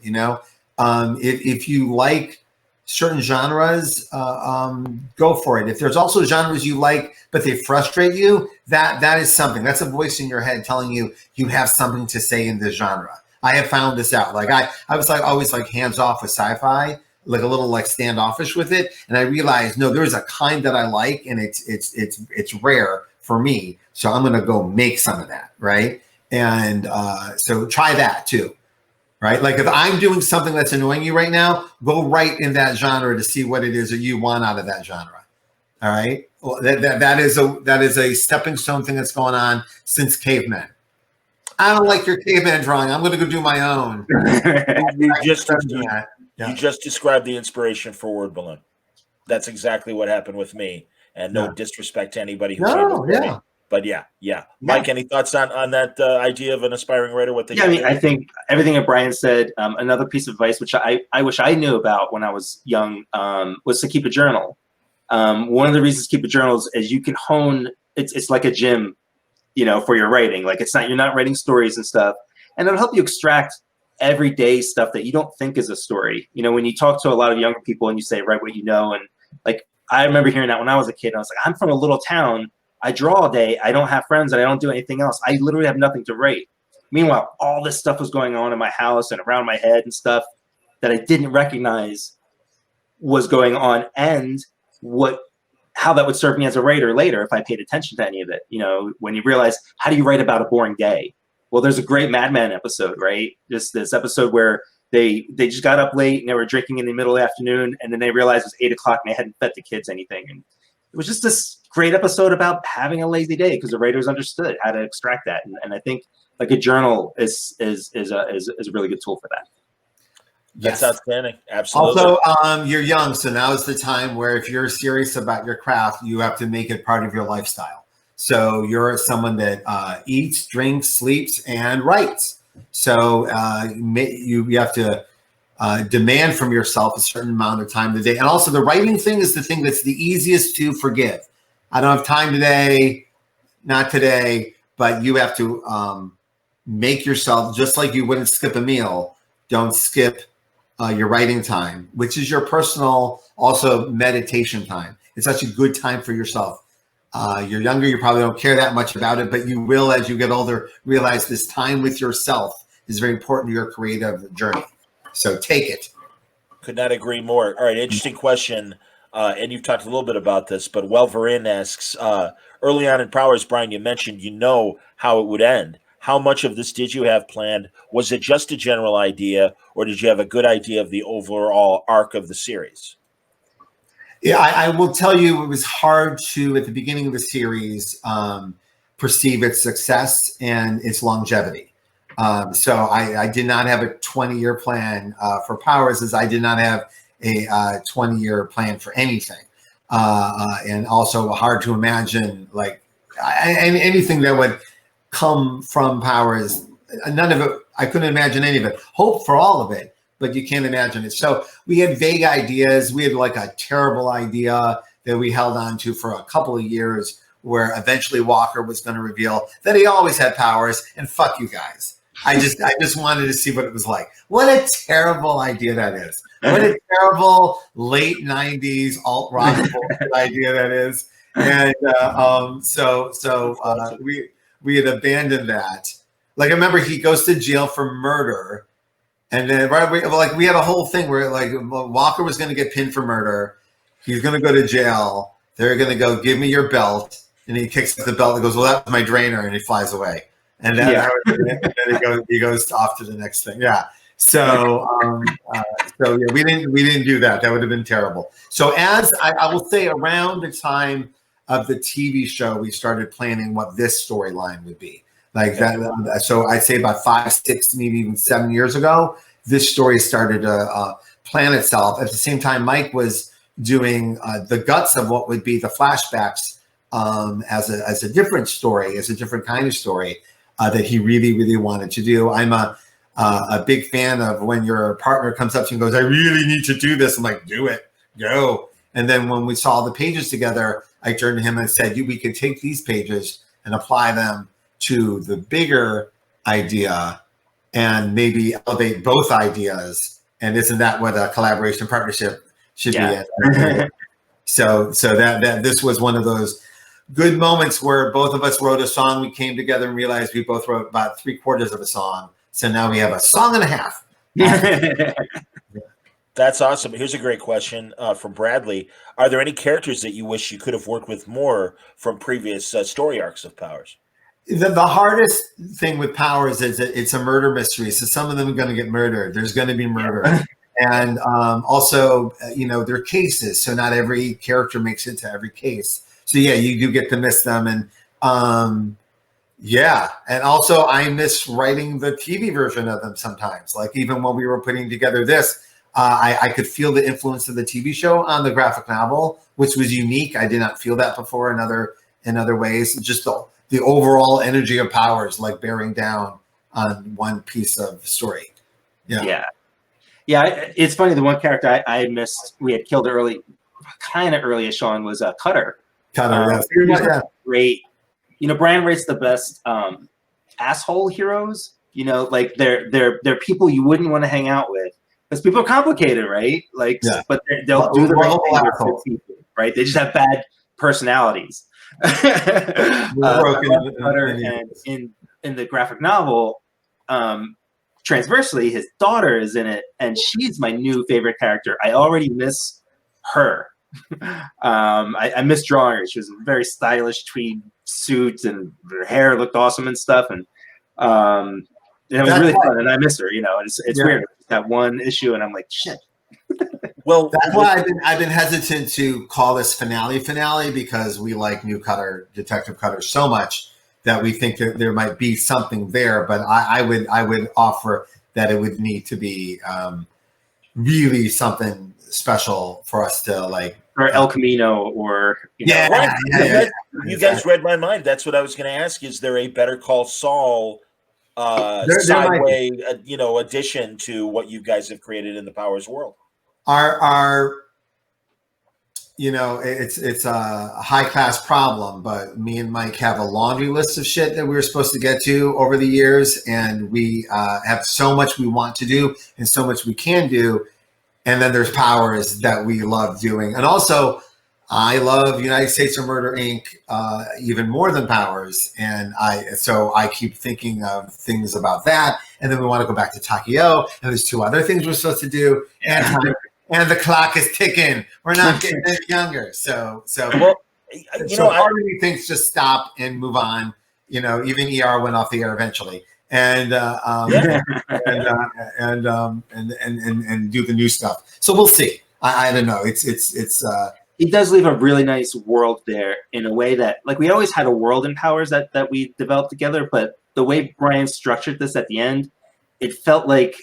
If you like certain genres, go for it. If there's also genres you like but they frustrate you, that is something. That's a voice in your head telling you have something to say in this genre. I have found this out. Like I was like always like hands off with sci-fi, like a little like standoffish with it, and I realized no, there's a kind that I like, and it's rare for me, so I'm gonna go make some of that, right? And so try that too, right? Like if I'm doing something that's annoying you right now, go right in that genre to see what it is that you want out of that genre. All right, well, that is a stepping stone thing that's going on since cavemen. I don't like your caveman drawing. I'm going to go do my own. You just described the inspiration for Word Balloon. That's exactly what happened with me. And no disrespect to anybody who's me. But yeah. Mike, any thoughts on that idea of an aspiring writer? I think everything that Brian said. Another piece of advice, which I wish I knew about when I was young, was to keep a journal. One of the reasons to keep a journal is you can hone. It's like a gym, for your writing. Like you're not writing stories and stuff, and it'll help you extract everyday stuff that you don't think is a story. When you talk to a lot of younger people and you say, write what you know. And like, I remember hearing that when I was a kid. I was like, I'm from a little town. I draw all day. I don't have friends and I don't do anything else. I literally have nothing to write. Meanwhile, all this stuff was going on in my house and around my head and stuff that I didn't recognize was going on, and how that would serve me as a writer later if I paid attention to any of it. When you realize, how do you write about a boring day? Well, there's a great Mad Men episode, right? Just this episode where they just got up late and they were drinking in the middle of the afternoon, and then they realized it was 8 o'clock and they hadn't fed the kids anything. And it was just this great episode about having a lazy day because the writers understood how to extract that. And I think like a journal is a really good tool for that. That's outstanding. Absolutely. Also, you're young, so now is the time where if you're serious about your craft, you have to make it part of your lifestyle. So you're someone that eats, drinks, sleeps, and writes. So you have to demand from yourself a certain amount of time a day. And also the writing thing is the thing that's the easiest to forgive. I don't have time today, not today, but you have to make yourself, just like you wouldn't skip a meal, don't skip your writing time, which is your personal also meditation time. It's such a good time for yourself. You're younger, you probably don't care that much about it, but you will, as you get older, realize this time with yourself is very important to your creative journey. So take it. Could not agree more. All right, interesting question. And you've talked a little bit about this, but Welverin asks, early on in Powers, Brian, you mentioned how it would end. How much of this did you have planned? Was it just a general idea, or did you have a good idea of the overall arc of the series? Yeah, I will tell you, it was hard to, at the beginning of the series, perceive its success and its longevity. So I did not have a 20-year plan for Powers, as I did not have a 20-year plan for anything. And also hard to imagine, like, anything that would come from Powers. None of it, I couldn't imagine any of it. Hope for all of it, but you can't imagine it. So we had vague ideas. We had like a terrible idea that we held on to for a couple of years, where eventually Walker was going to reveal that he always had powers, and fuck you guys. I just wanted to see what it was like. What a terrible idea that is. What a terrible late 90s alt rock idea that is. And we had abandoned that. Like, I remember he goes to jail for murder. And then we had a whole thing where like Walker was going to get pinned for murder. He's going to go to jail. They're going to go, give me your belt. And he kicks the belt and goes, well, that was my drainer. And he flies away. And then, he goes off to the next thing. Yeah. So yeah, we didn't do that. That would have been terrible. So as I will say, around the time of the TV show, we started planning what this storyline would be. Like that. So I'd say about 5, 6, maybe even 7 years ago, this story started to plan itself. At the same time, Mike was doing the guts of what would be the flashbacks as a different story, as a different kind of story that he really, really wanted to do. I'm a big fan of when your partner comes up to you and goes, I really need to do this. I'm like, do it, go. And then when we saw the pages together, I turned to him and said, we could take these pages and apply them to the bigger idea and maybe elevate both ideas. And isn't that what a collaboration partnership should be? So that this was one of those good moments where both of us wrote a song. We came together and realized we both wrote about 3/4 of a song. So now we have a song and a half. That's awesome. Here's a great question from Bradley. Are there any characters that you wish you could have worked with more from previous story arcs of Powers? The hardest thing with Powers is that it's a murder mystery. So some of them are going to get murdered. There's going to be murder. And also, they're cases. So not every character makes it to every case. So yeah, you do get to miss them. And and also I miss writing the TV version of them sometimes. Like even when we were putting together this, I could feel the influence of the TV show on the graphic novel, which was unique. I did not feel that before in other ways. Just the overall energy of Powers, like bearing down on one piece of story. Yeah. It's funny. The one character I missed, we had killed kind of early-ish on, was Cutter. Yeah. Great. Brian writes the best asshole heroes. Like they're people you wouldn't want to hang out with because people are complicated, right? Like, but they'll do the right thing with good people, right? They just have bad personalities. Cutter, and in the graphic novel, transversely, his daughter is in it, and she's my new favorite character. I already miss her. I miss drawing her. She was a very stylish tweed suit, and her hair looked awesome and stuff. And it was really fun, and I miss her. It's weird. That one issue, and I'm like, shit. Well, that's why I've been hesitant to call this finale because we like new Detective Cutter so much that we think that there might be something there. But I would offer that it would need to be really something special for us to like, or El Camino, or you guys read my mind. That's what I was going to ask. Is there a Better Call Saul sideway, addition to what you guys have created in the Powers world? It's a high class problem, but me and Mike have a laundry list of shit that we were supposed to get to over the years, and we have so much we want to do and so much we can do. And then there's Powers that we love doing. And also, I love United States of Murder, Inc. Even more than Powers. And so I keep thinking of things about that. And then we want to go back to Takio. And there's 2 other things we're supposed to do. And the clock is ticking. We're not getting any younger. So part of me thinks just stop and move on. Even ER went off the air eventually. And and do the new stuff. So we'll see. I don't know. It's he does leave a really nice world there in a way that, like, we always had a world in Powers that we developed together, but the way Brian structured this at the end, it felt like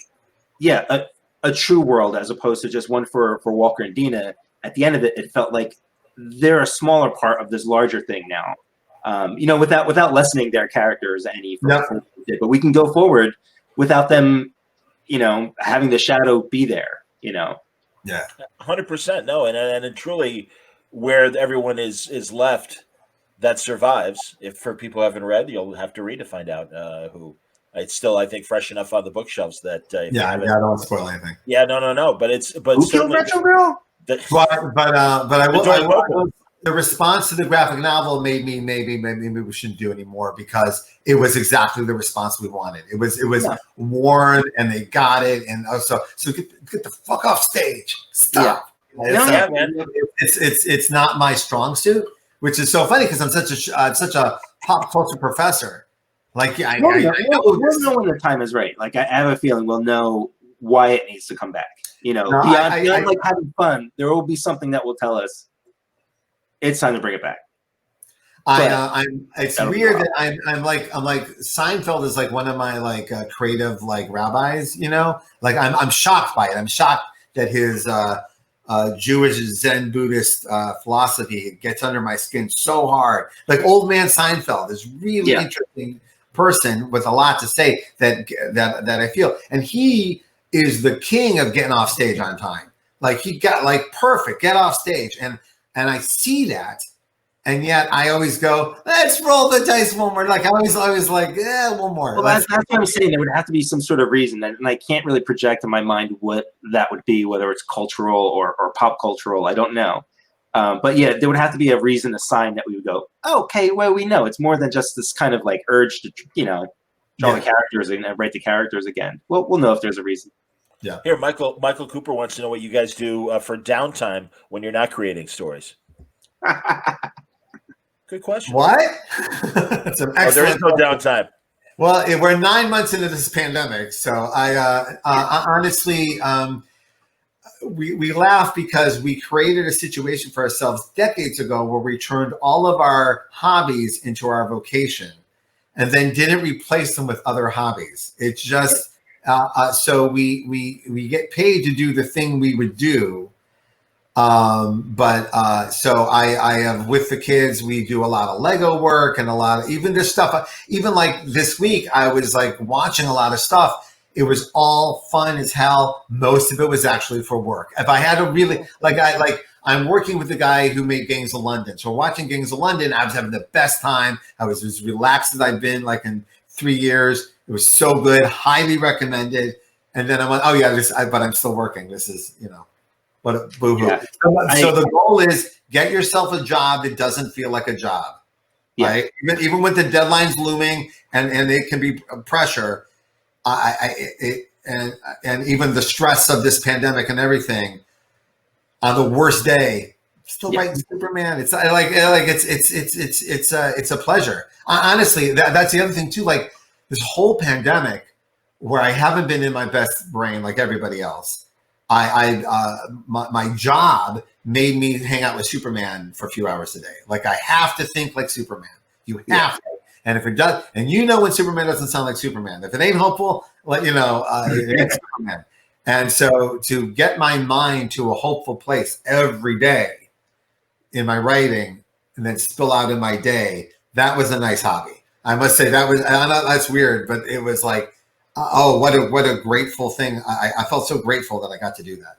a true world as opposed to just one for Walker and Dina. At the end of it, it felt like they're a smaller part of this larger thing now. Without lessening their characters any, but we can go forward without them, having the shadow be there. Yeah, 100%. No, and truly, where everyone is left, that survives. If for people who haven't read, you'll have to read to find out who. It's still, I think, fresh enough on the bookshelves that I don't want to spoil anything. Yeah, no, but who killed Retro Girl? But I will. The response to the graphic novel made me maybe we shouldn't do anymore because it was exactly the response we wanted. It was warm, and they got it, and also so get the fuck off stage. Stop. Yeah. Man. It's not my strong suit, which is so funny because I'm such a pop culture professor. Like I know we'll know when the time is right. Like I have a feeling we'll know why it needs to come back. You know, No, beyond like having fun, there will be something that will tell us it's time to bring it back. It's weird that I'm like Seinfeld is like one of my like creative like rabbis, you know, like I'm shocked by it. I'm shocked that his Jewish Zen Buddhist philosophy gets under my skin so hard. Like old man Seinfeld is really interesting person with a lot to say that I feel, and he is the king of getting off stage on time. Like he got like perfect get off stage, and I see that. And yet I always go, let's roll the dice one more. Like I always like, yeah, one more. Well, that's what I'm saying. There would have to be some sort of reason, and I can't really project in my mind what that would be, whether it's cultural or pop cultural. I don't know. But yeah, there would have to be a reason, a sign that we would go, oh, okay, well, we know it's more than just this kind of like urge to, you know, draw the characters and write the characters again. Well, we'll know if there's a reason. Yeah. Here, Michael Cooper wants to know what you guys do for downtime when you're not creating stories. Good question. What? That's an excellent there is no downtime. Well, we're 9 months into this pandemic, so I honestly, we laugh because we created a situation for ourselves decades ago where we turned all of our hobbies into our vocation, and then didn't replace them with other hobbies. It's just so we get paid to do the thing we would do. So I have with the kids, we do a lot of Lego work and a lot of even this stuff. Even like this week, I was like watching a lot of stuff. It was all fun as hell. Most of it was actually for work. If I had to really I'm working with the guy who made Gangs of London. So watching Gangs of London, I was having the best time. I was as relaxed as I've been like in 3 years. It was so good, highly recommended. And then I went, oh yeah, but I'm still working. This is, you know. But boo-hoo. Yeah. So the goal is get yourself a job that doesn't feel like a job, right? Even with the deadlines looming and it can be pressure, and even the stress of this pandemic and everything. On the worst day, still writing Superman. It's like it's a pleasure. Honestly, that's the other thing too. Like this whole pandemic, where I haven't been in my best brain like everybody else. My job made me hang out with Superman for a few hours a day. Like I have to think like Superman. You have to. And if it does, and you know when Superman doesn't sound like Superman, if it ain't hopeful, let you know it's Superman. And so to get my mind to a hopeful place every day in my writing and then spill out in my day, that was a nice hobby. I must say that was, I know that's weird, but it was like, oh, what a grateful thing. I felt so grateful that I got to do that.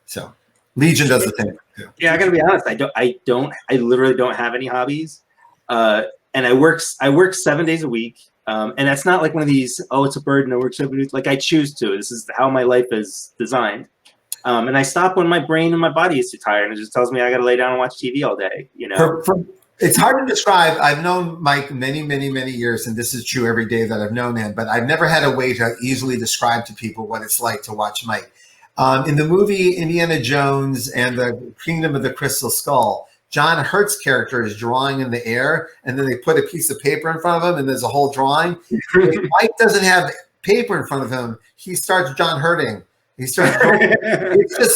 So Legion does the thing too. Yeah, I gotta be honest. I literally don't have any hobbies. And I work 7 days a week. And that's not like one of these, oh, it's a burden. I work 7 days. Like I choose to. This is how my life is designed. And I stop when my brain and my body is too tired, and it just tells me I gotta lay down and watch TV all day. You know. It's hard to describe. I've known Mike many years, and this is true every day that I've known him, but I've never had a way to easily describe to people what it's like to watch Mike. In the movie Indiana Jones and the Kingdom of the Crystal Skull, John Hurt's character is drawing in the air, and then they put a piece of paper in front of him, and there's a whole drawing. If Mike doesn't have paper in front of him, he starts John Hurting. He starts.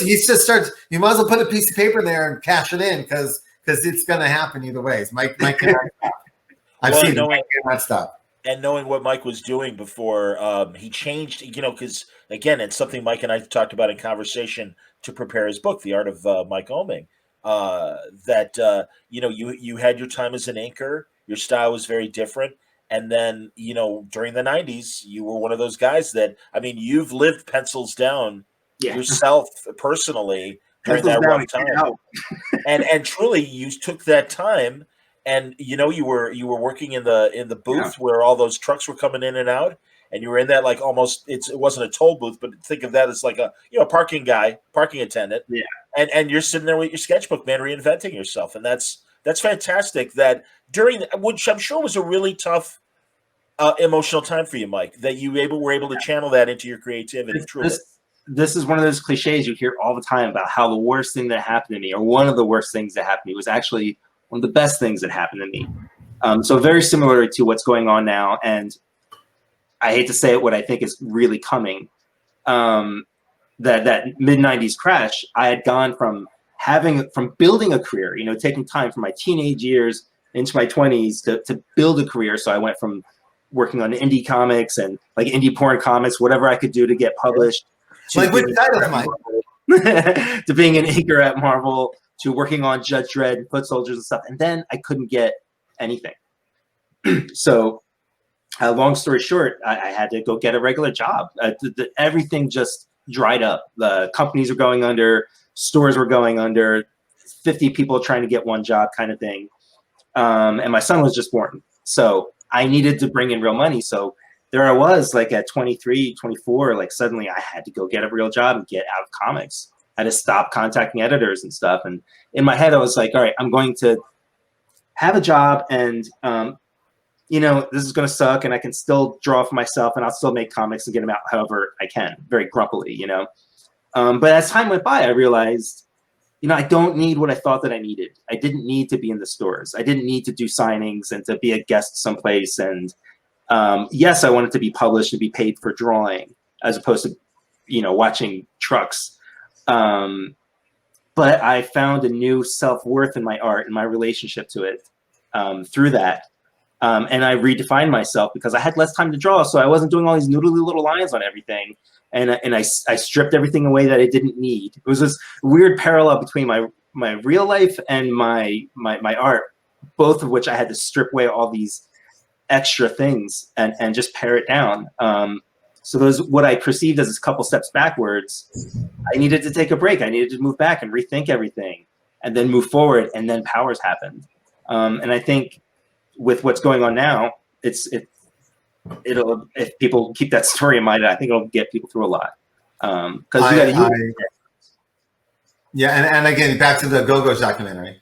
he just starts. You might as well put a piece of paper there and cash it in because it's going to happen either way. Mike cannot stop. I've seen Mike cannot stop. And knowing what Mike was doing before he changed, you know, because again, it's something Mike and I talked about in conversation to prepare his book, The Art of Mike Oeming. You know, you had your time as an inker, your style was very different, and then you know during the 90s, you were one of those guys that I mean, you've lived pencils down yourself personally. During that rough time, and truly, you took that time, and you know you were working in the booth where all those trucks were coming in and out, and you were in that like almost it wasn't a toll booth, but think of that as like a parking attendant, and you're sitting there with your sketchbook, man, reinventing yourself, and that's fantastic. That during which I'm sure was a really tough emotional time for you, Mike, that you were able to channel that into your creativity. Truly. This is one of those cliches you hear all the time about how the worst thing that happened to me, or one of the worst things that happened to me, was actually one of the best things that happened to me. So very similar to what's going on now. And I hate to say it, what I think is really coming. that mid 90s crash, I had gone from building a career, taking time from my teenage years into my 20s to build a career. So I went from working on indie comics and like indie porn comics, whatever I could do to get published. Like which titles, Mike? To being an anchor at Marvel, to working on Judge Dredd and Foot Soldiers and stuff. And then I couldn't get anything. So long story short, I had to go get a regular job. Everything just dried up. The companies were going under, stores were going under, 50 people trying to get one job kind of thing. And my son was just born. So I needed to bring in real money. So there I was, like at 23, 24, like suddenly I had to go get a real job and get out of comics. I had to stop contacting editors and stuff. And in my head, I was like, all right, I'm going to have a job and, this is going to suck and I can still draw for myself and I'll still make comics and get them out however I can, very grumpily, But as time went by, I realized, I don't need what I thought that I needed. I didn't need to be in the stores. I didn't need to do signings and to be a guest someplace. And yes, I wanted to be published and be paid for drawing as opposed to, watching trucks. But I found a new self-worth in my art and my relationship to it through that. And I redefined myself because I had less time to draw. So I wasn't doing all these noodly little lines on everything. And I stripped everything away that I didn't need. It was this weird parallel between my real life and my art, both of which I had to strip away all these extra things and just pare it down. So those, what I perceived as a couple steps backwards, I needed to take a break. I needed to move back and rethink everything and then move forward. And then powers happened. And I think with what's going on now, it'll, if people keep that story in mind, I think it'll get people through a lot. Because you got to use it. Yeah, and again, back to the Go-Go's documentary.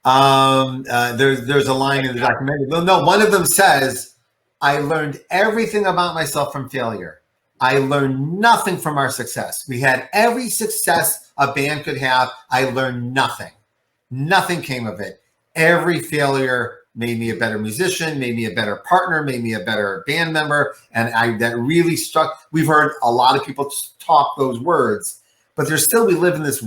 There's a line in the documentary. No, one of them says, I learned everything about myself from failure. I learned nothing from our success. We had every success a band could have. I learned nothing. Nothing came of it. Every failure made me a better musician, made me a better partner, made me a better band member. And that really struck. We've heard a lot of people talk those words, but we live in this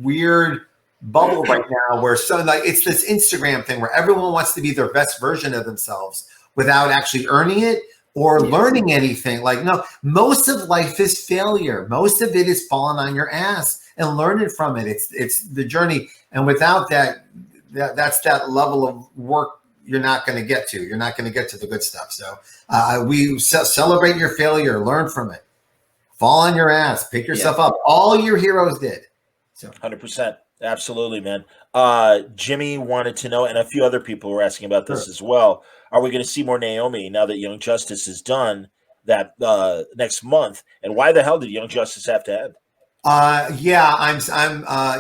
weird bubble right now where it's this Instagram thing where everyone wants to be their best version of themselves without actually earning it or learning anything. Like, no, most of life is failure. Most of it is falling on your ass and learning from it. It's the journey. And without that's that level of work you're not going to get to. You're not going to get to the good stuff. So we celebrate your failure, learn from it, fall on your ass, pick yourself up. All your heroes did. So 100%. Absolutely, man. Jimmy wanted to know, and a few other people were asking about this as well. Are we going to see more Naomi now that Young Justice is done that next month? And why the hell did Young Justice have to end? I'm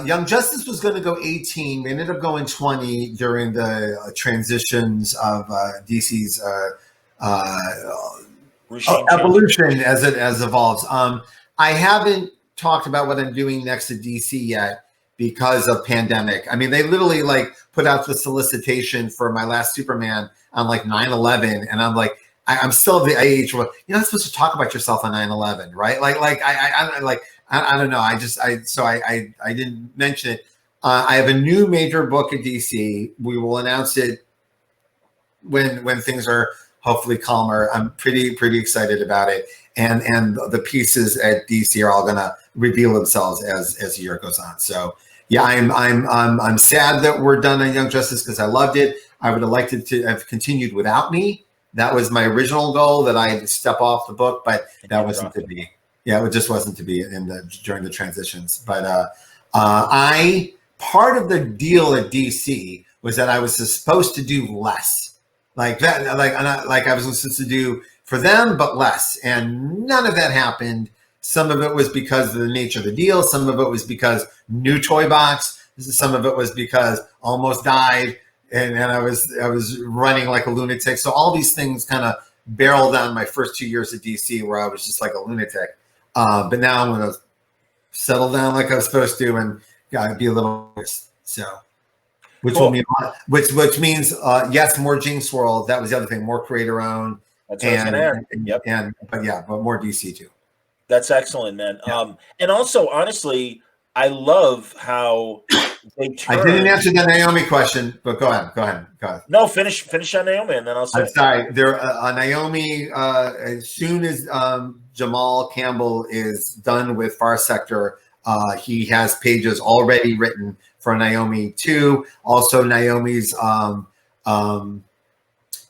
Young Justice was going to go 18. We ended up going 20 during the transitions of DC's evolution as it evolves. I haven't talked about what I'm doing next to DC yet because of pandemic. I mean, they literally put out the solicitation for my last Superman on 9/11, and I'm like, I'm still the age where you're not supposed to talk about yourself on 9/11, right? I don't know. I didn't mention it. I have a new major book at DC. We will announce it when things are hopefully calmer. I'm pretty excited about it, and the pieces at DC are all gonna reveal themselves as the year goes on. So yeah, I'm sad that we're done on Young Justice because I loved it. I would have liked it to have continued without me. That was my original goal, that I step off the book, but that wasn't to be. Yeah, it just wasn't to be during the transitions. But part of the deal at DC was that I was supposed to do less, I was supposed to do for them, but less, and none of that happened. Some of it was because of the nature of the deal. Some of it was because new toy box. Some of it was because almost died, and I was running like a lunatic. So all these things kind of barreled down my first 2 years at DC, where I was just like a lunatic. But now I'm going to settle down like I was supposed to and be a little so, which will mean which means yes, more Jinx World. That was the other thing, more creator owned. That's what I was going to add. But more DC too. That's excellent, man. And also, honestly, I love how they I didn't turned. answer the Naomi question, but go ahead. No, finish on Naomi, and then I'll say. I'm sorry. There, Naomi. As soon as Jamal Campbell is done with Far Sector, he has pages already written for Naomi 2. Also, Naomi's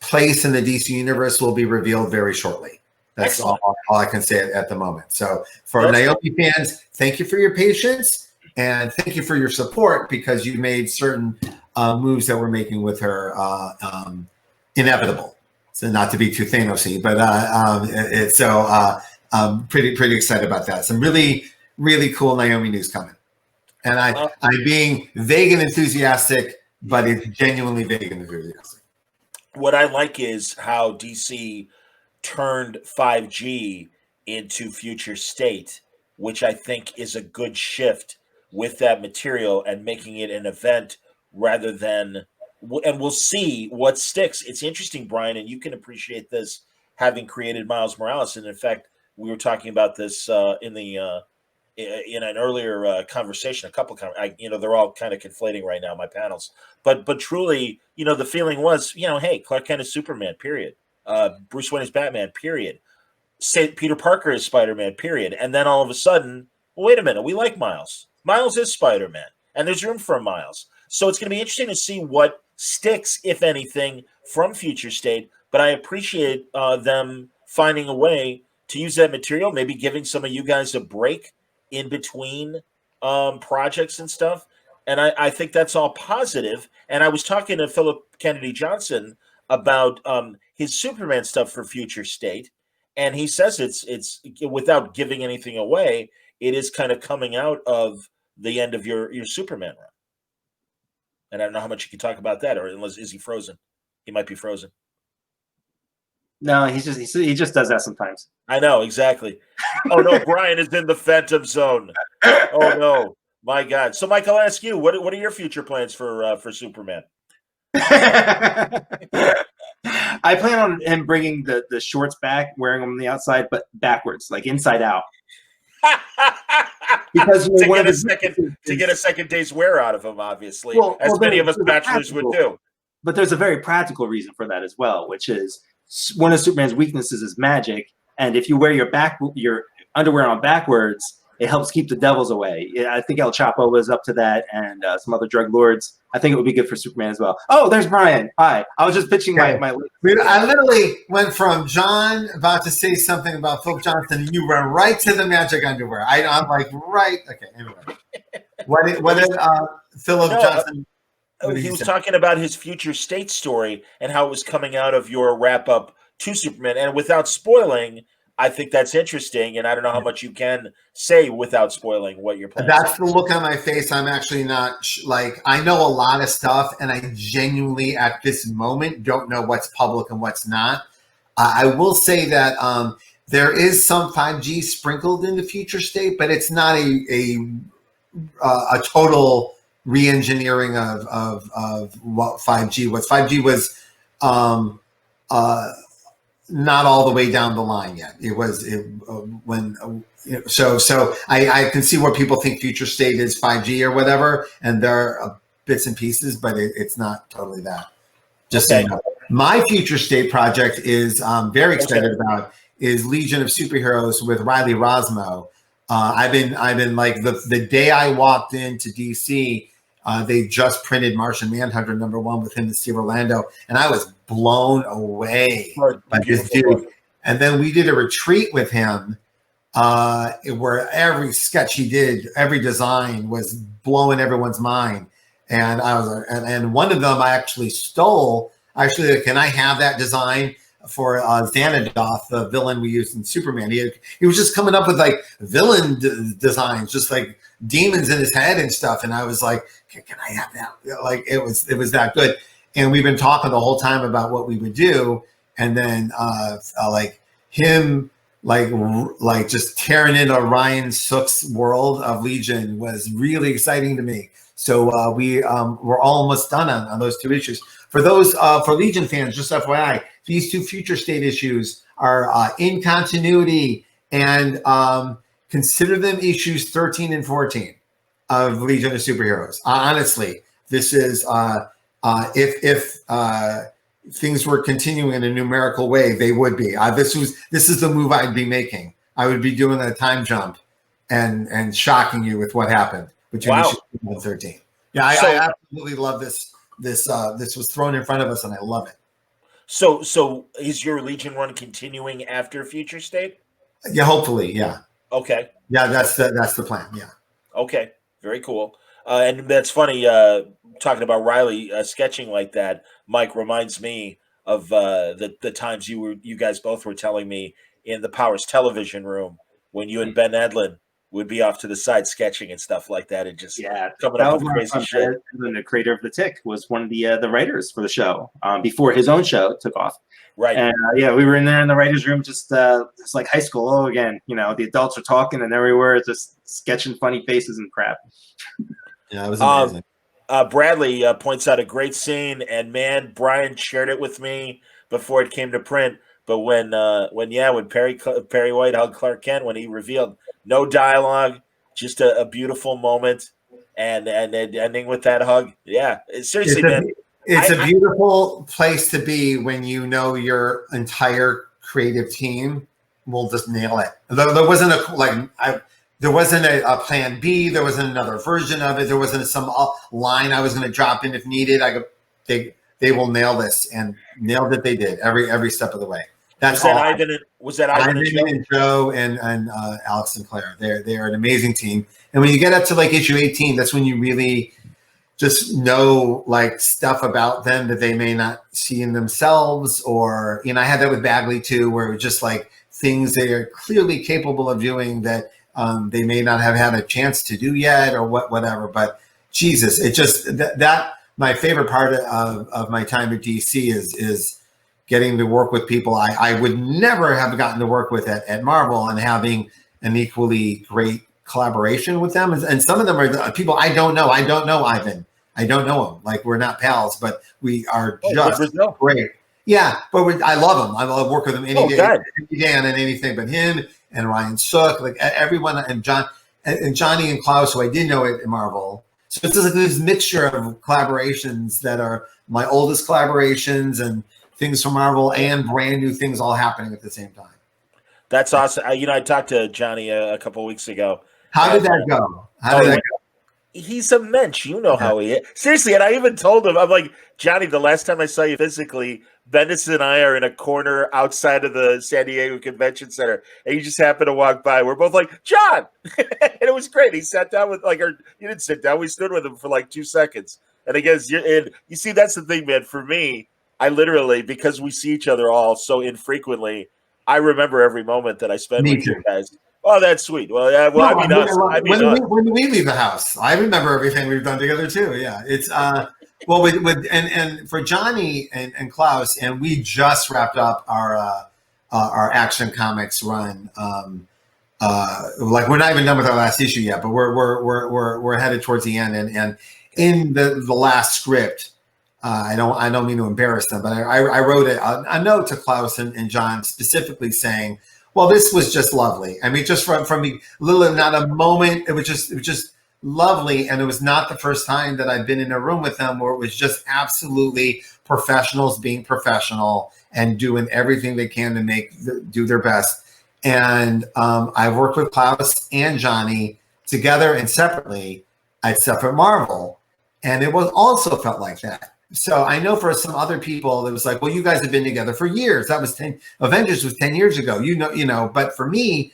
place in the DC universe will be revealed very shortly. That's all I can say at the moment. So, for Naomi fans, thank you for your patience and thank you for your support, because you made certain moves that we're making with her inevitable. So, not to be too Thanos-y, but I'm pretty excited about that. Some really cool Naomi news coming. And I'm being vague and enthusiastic, but it's genuinely vague and enthusiastic. What I like is how DC turned 5G into future state, which I think is a good shift with that material and making it an event rather than, and we'll see what sticks. It's interesting, Brian, and you can appreciate this having created Miles Morales. And in fact, we were talking about this in an earlier conversation, they're all kind of conflating right now, my panels, but truly, the feeling was, hey, Clark Kent is Superman, period. Bruce Wayne is Batman, period. Peter Parker is Spider-Man, period. And then all of a sudden, well, wait a minute, we like Miles. Miles is Spider-Man, and there's room for Miles. So it's going to be interesting to see what sticks, if anything, from Future State. But I appreciate them finding a way to use that material, maybe giving some of you guys a break in between projects and stuff. And I think that's all positive. And I was talking to Philip Kennedy Johnson about his Superman stuff for Future State, and he says it's without giving anything away, it is kind of coming out of the end of your Superman run. And I don't know how much you can talk about that, or unless is he frozen? He might be frozen. No, he just does that sometimes. I know, exactly. Oh no, Brian is in the Phantom Zone. Oh no, my God. So, Mike, I'll ask you, what are your future plans for Superman? I plan on him bringing the shorts back, wearing them on the outside, but backwards, like inside out. Because to get a second day's wear out of him, obviously, as many of us bachelors would do. But there's a very practical reason for that as well, which is one of Superman's weaknesses is magic, and if you wear your underwear on backwards, it helps keep the devils away. I think El Chapo was up to that, and some other drug lords. I think it would be good for Superman as well. Oh, there's Brian. Hi. I was just pitching my. I literally went from John about to say something about Philip Johnson, and you went right to the magic underwear. I'm like, right. Okay, anyway. What did Philip Johnson... He was talking about his Future State story and how it was coming out of your wrap-up to Superman. And without spoiling, I think that's interesting, and I don't know how much you can say without spoiling what you're planning. That's the look on my face. I'm actually not I know a lot of stuff, and I genuinely at this moment don't know what's public and what's not. I will say that there is some 5G sprinkled in the Future State, but it's not a total re-engineering of what 5G was. 5G was not all the way down the line yet. It was so I can see where people think Future State is 5G or whatever, and there are bits and pieces, but it's not totally that. Just saying. My Future State project is very excited about is Legion of Superheroes with Riley Rosmo. I've been like the day I walked into DC, they just printed Martian Manhunter #1 with him and Steve Orlando, and I was blown away by this dude. And then we did a retreat with him where every sketch he did, every design was blowing everyone's mind. And I was, and one of them I actually stole. Actually, can I have that design for Xanadoth, the villain we used in Superman? He was just coming up with like villain designs, just like demons in his head and stuff. And I was like, can I have that? Like it was that good. And we've been talking the whole time about what we would do. And then like him, like just tearing into Ryan Sook's world of Legion was really exciting to me. So we're almost done on those two issues. For those for Legion fans, just FYI, these two Future State issues are in continuity and consider them issues 13 and 14 of Legion of Superheroes. Honestly, this is if things were continuing in a numerical way, they would be. This is the move I'd be making. I would be doing a time jump and shocking you with what happened between Wow. issue 12 and 13. Yeah, I absolutely love this. This was thrown in front of us, and I love it. So is your Legion run continuing after Future State? Yeah, hopefully, yeah. Okay. Yeah, that's the plan. Yeah. Okay. Very cool. And that's funny. Talking about Riley sketching like that, Mike, reminds me of the times you guys both were telling me in the Powers television room when you and Ben Edlin would be off to the side sketching and stuff like that, and just coming up with crazy shit. The creator of The Tick was one of the writers for the show before his own show took off. Right. And we were in there in the writers' room, just it's like high school. Oh, again, the adults are talking, and there we were, just sketching funny faces and crap. Yeah, it was amazing. Bradley points out a great scene, and man, Brian shared it with me before it came to print. But when Perry White hugged Clark Kent, when he revealed no dialogue, just a beautiful moment, and ending with that hug. Yeah, seriously, man. It's a beautiful place to be when you know your entire creative team will just nail it. There wasn't there wasn't a plan B. There wasn't another version of it. There wasn't some line I was going to drop in if needed. They will nail this, and nailed it. They did every step of the way. Was that Ivan and Joe and Alex and Claire? They're an amazing team. And when you get up to like issue 18, that's when you really just know like stuff about them that they may not see in themselves. Or I had that with Bagley too, where it was just like things they are clearly capable of doing that they may not have had a chance to do yet, or whatever. But Jesus, it just that my favorite part of my time at DC is getting to work with people I would never have gotten to work with at Marvel, and having an equally great collaboration with them. And some of them are people I don't know. I don't know Ivan. I don't know him. Like, we're not pals, but we are just great. Yeah, but I love him. I love work with him any day on anything but him and Ryan Sook, like everyone, and Johnny and Klaus, who I did know at Marvel. So it's just like this mixture of collaborations that are my oldest collaborations and things from Marvel and brand new things all happening at the same time. That's awesome. I talked to Johnny a couple of weeks ago. How did that go? He's a mensch. You know how he is. Seriously, and I even told him, I'm like, Johnny, the last time I saw you physically, Bendis and I are in a corner outside of the San Diego Convention Center, and you just happened to walk by. We're both like, John! And it was great. He sat down with, you didn't sit down. We stood with him for like 2 seconds. And I guess, you see, that's the thing, man. For me, I literally, because we see each other all so infrequently, I remember every moment that I spend with you guys. Oh, that's sweet. Well, yeah. Well, when we leave the house, I remember everything we've done together too. Yeah, it's and for Johnny and Klaus, and we just wrapped up our Action Comics run. Like, we're not even done with our last issue yet, but we're headed towards the end. And in the last script, I don't mean to embarrass them, but I wrote a note to Klaus and John specifically saying, well, this was just lovely. I mean, just from not a moment. It was just lovely, and it was not the first time that I've been in a room with them where it was just absolutely professionals being professional and doing everything they can to do their best. And I've worked with Klaus and Johnny together and separately at separate Marvel, and it was also felt like that. So I know for some other people, it was like, well, you guys have been together for years. That was Avengers was 10 years ago, but for me,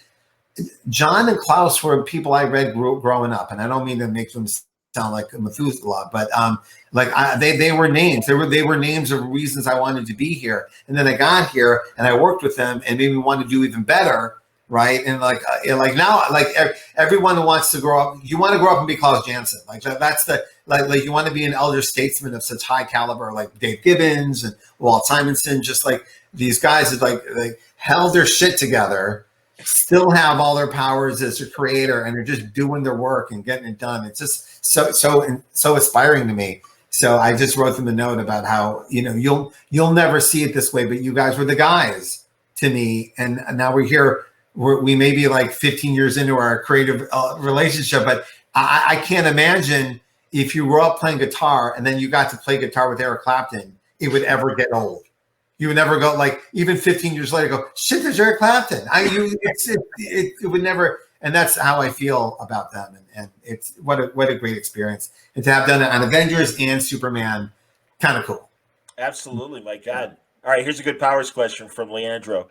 John and Klaus were people I read growing up. And I don't mean to make them sound like Methuselah, but they were names. They were names of reasons I wanted to be here. And then I got here and I worked with them and made me want to do even better. Right. And now, everyone who wants to grow up, you want to grow up and be Klaus Janson. That's the, you want to be an elder statesman of such high caliber, like Dave Gibbons and Walt Simonson, just like these guys that held their shit together, still have all their powers as a creator, and they're just doing their work and getting it done. It's just so inspiring to me. So I just wrote them a note about how, you'll never see it this way, but you guys were the guys to me. And now we're here we may be like 15 years into our creative relationship, but I can't imagine if you grew up playing guitar and then you got to play guitar with Eric Clapton, it would ever get old. You would never go like even 15 years later go, shit, there's Eric Clapton. It would never. And that's how I feel about them. And it's what a great experience. And to have done it on Avengers and Superman, kind of cool. Absolutely, my God. All right, here's a good Powers question from Leandro.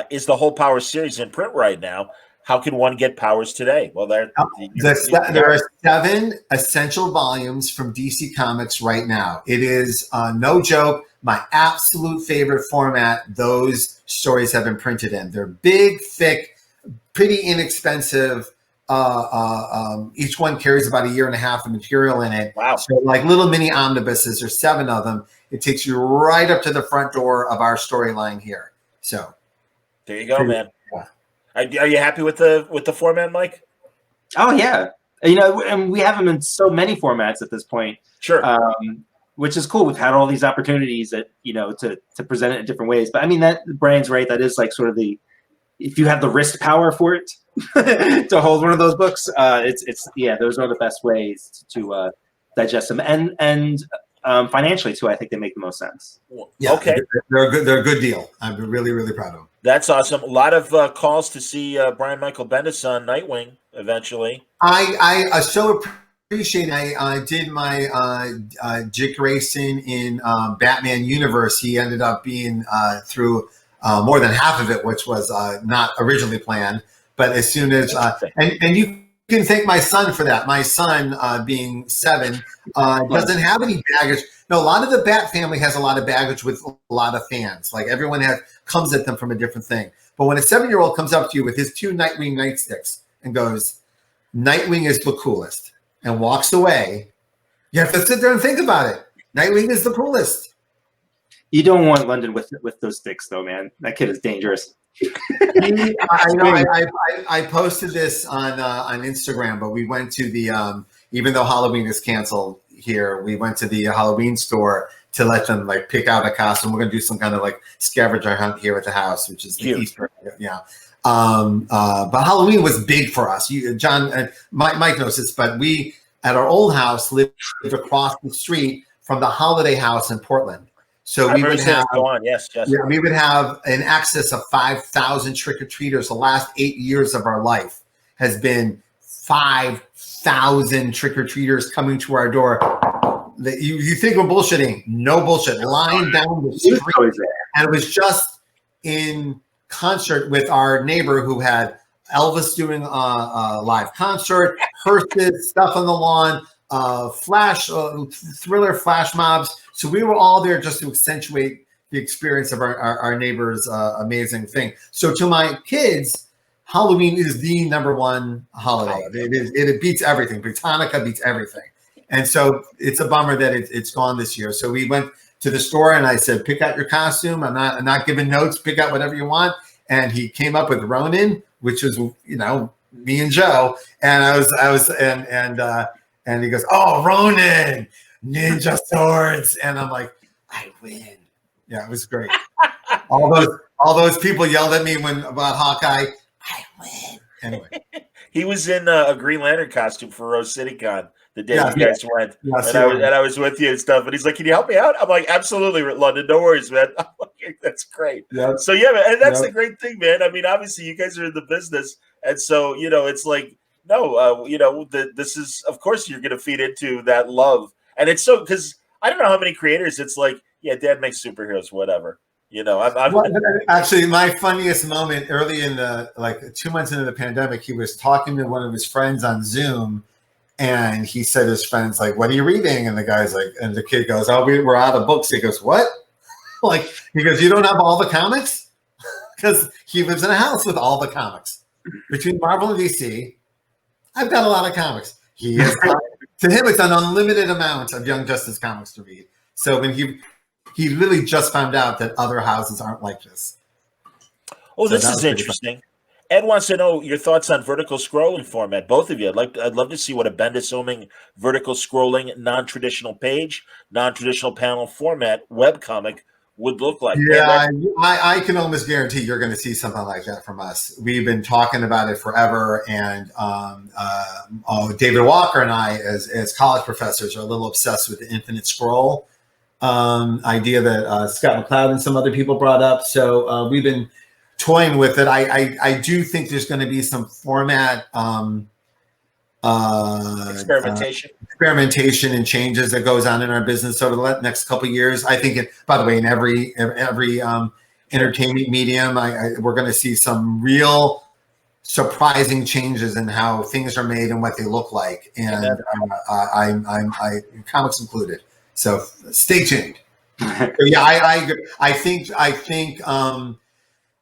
Is the whole Powers series in print right now? How can one get Powers today? Well, there are 7 essential volumes from DC Comics right now. It is no joke, my absolute favorite format those stories have been printed in. They're big, thick, pretty inexpensive. Each one carries about 1.5 years of material in it. Wow. So like little mini omnibuses, there's 7 of them. It takes you right up to the front door of our storyline here. So there you go, man. Yeah. Are you happy with the format, Mike? Oh yeah, and we have them in so many formats at this point. Sure. Which is cool. We've had all these opportunities that to present it in different ways. But I mean, that Brian's right. That is like sort of if you have the wrist power for it to hold one of those books, it's those are the best ways to digest them and financially too. I think they make the most sense. Yeah, okay, they're a good deal. I'm really, really proud of them. That's awesome. A lot of calls to see Brian Michael Bendis on Nightwing eventually. I so appreciate it. I did my Dick Grayson in Batman universe. He ended up being through more than half of it, which was not originally planned. But as soon as and you can thank my son for that. My son, being 7, doesn't have any baggage. No, a lot of the Bat family has a lot of baggage with a lot of fans. Like everyone comes at them from a different thing. But when a 7-year-old comes up to you with his 2 Nightwing nightsticks and goes, "Nightwing is the coolest," and walks away, you have to sit there and think about it. Nightwing is the coolest. You don't want London with those sticks, though, man. That kid is dangerous. I posted this on Instagram, but we went to the even though Halloween is canceled here, we went to the Halloween store to let them like pick out a costume. We're gonna do some kind of like scavenger hunt here at the house, which is the Easter. Yeah. But Halloween was big for us. John and Mike knows this, but we at our old house lived across the street from the Holiday House in Portland. So we would have we would have in excess of 5,000 trick-or-treaters. The last 8 years of our life has been 5,000 trick-or-treaters coming to our door. You think we're bullshitting? No bullshit. Lying down the street, and it was just in concert with our neighbor who had Elvis doing a live concert, hearses, stuff on the lawn, Thriller flash mobs. So we were all there just to accentuate the experience of our neighbor's amazing thing. So to my kids, Halloween is the #1 holiday. It beats everything. Britannica beats everything. And so it's a bummer that it's gone this year. So we went to the store and I said, pick out your costume. I'm not giving notes. Pick out whatever you want. And he came up with Ronin, which was, me and Joe. And and he goes, "Oh, Ronin, ninja swords." And I'm like, I win. Yeah, it was great. all those people yelled at me about Hawkeye. I win. Anyway. He was in a Green Lantern costume for Rose City Con the day you guys went. Yes, and I was with you and stuff. And he's like, "Can you help me out?" I'm like, "Absolutely, London. No worries, man." I'm like, "That's great." Yep. So yeah, man, and that's the great thing, man. I mean, obviously you guys are in the business. And so, it's like, no, this is, of course, you're going to feed into that love. And it's so, because I don't know how many creators, it's like, yeah, Dad makes superheroes, whatever. Actually, my funniest moment early in 2 months into the pandemic, he was talking to one of his friends on Zoom. And he said to his friends, like, "What are you reading?" And the guy's like, and the kid goes, "Oh, we're out of books." He goes, "What?" He goes, "You don't have all the comics?" Because he lives in a house with all the comics. Between Marvel and DC, I've got a lot of comics. To him, it's an unlimited amount of Young Justice comics to read. So when he literally just found out that other houses aren't like this. Oh, this is interesting. Ed wants to know your thoughts on vertical scrolling format. Both of you, I'd love to see what a Bendis oeming vertical scrolling, non-traditional page, non-traditional panel format webcomic would look like. Yeah, I can almost guarantee you're going to see something like that from us. We've been talking about it forever, and David Walker and I, as college professors, are a little obsessed with the infinite scroll idea that Scott McCloud and some other people brought up. So we've been toying with it. I do think there's going to be some format experimentation and changes that goes on in our business over the next couple of years. I think, by the way, in every entertainment medium, we're going to see some real surprising changes in how things are made and what they look like, and I comics included. So stay tuned. Yeah, I think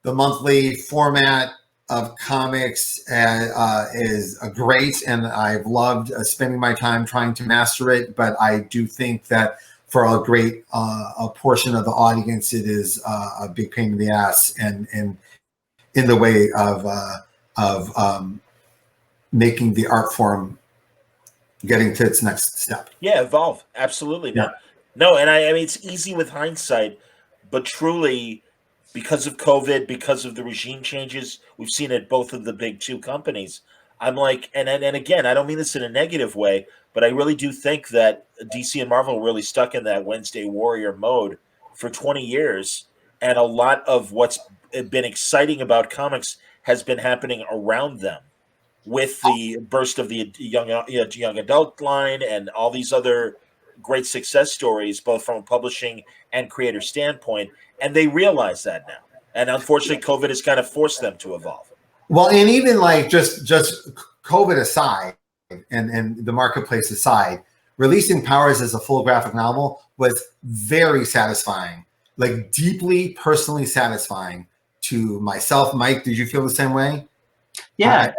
the monthly format of comics is great, and I've loved spending my time trying to master it. But I do think that for a great a portion of the audience, it is a big pain in the ass, and in the way of making the art form getting to its next step. Yeah, evolve. Absolutely. Yeah. No, and I mean, it's easy with hindsight, but truly, because of COVID, because of the regime changes, we've seen it both of the big two companies. I'm like, and again, I don't mean this in a negative way, but I really do think that DC and Marvel were really stuck in that Wednesday Warrior mode for 20 years. And a lot of what's been exciting about comics has been happening around them, with the burst of the young adult line and all these other great success stories, both from a publishing and creator standpoint. And they realize that now. And unfortunately, COVID has kind of forced them to evolve. Well, and even like just COVID aside, and the marketplace aside, releasing Powers as a full graphic novel was very satisfying, like deeply personally satisfying to myself. Mike, did you feel the same way? Yeah,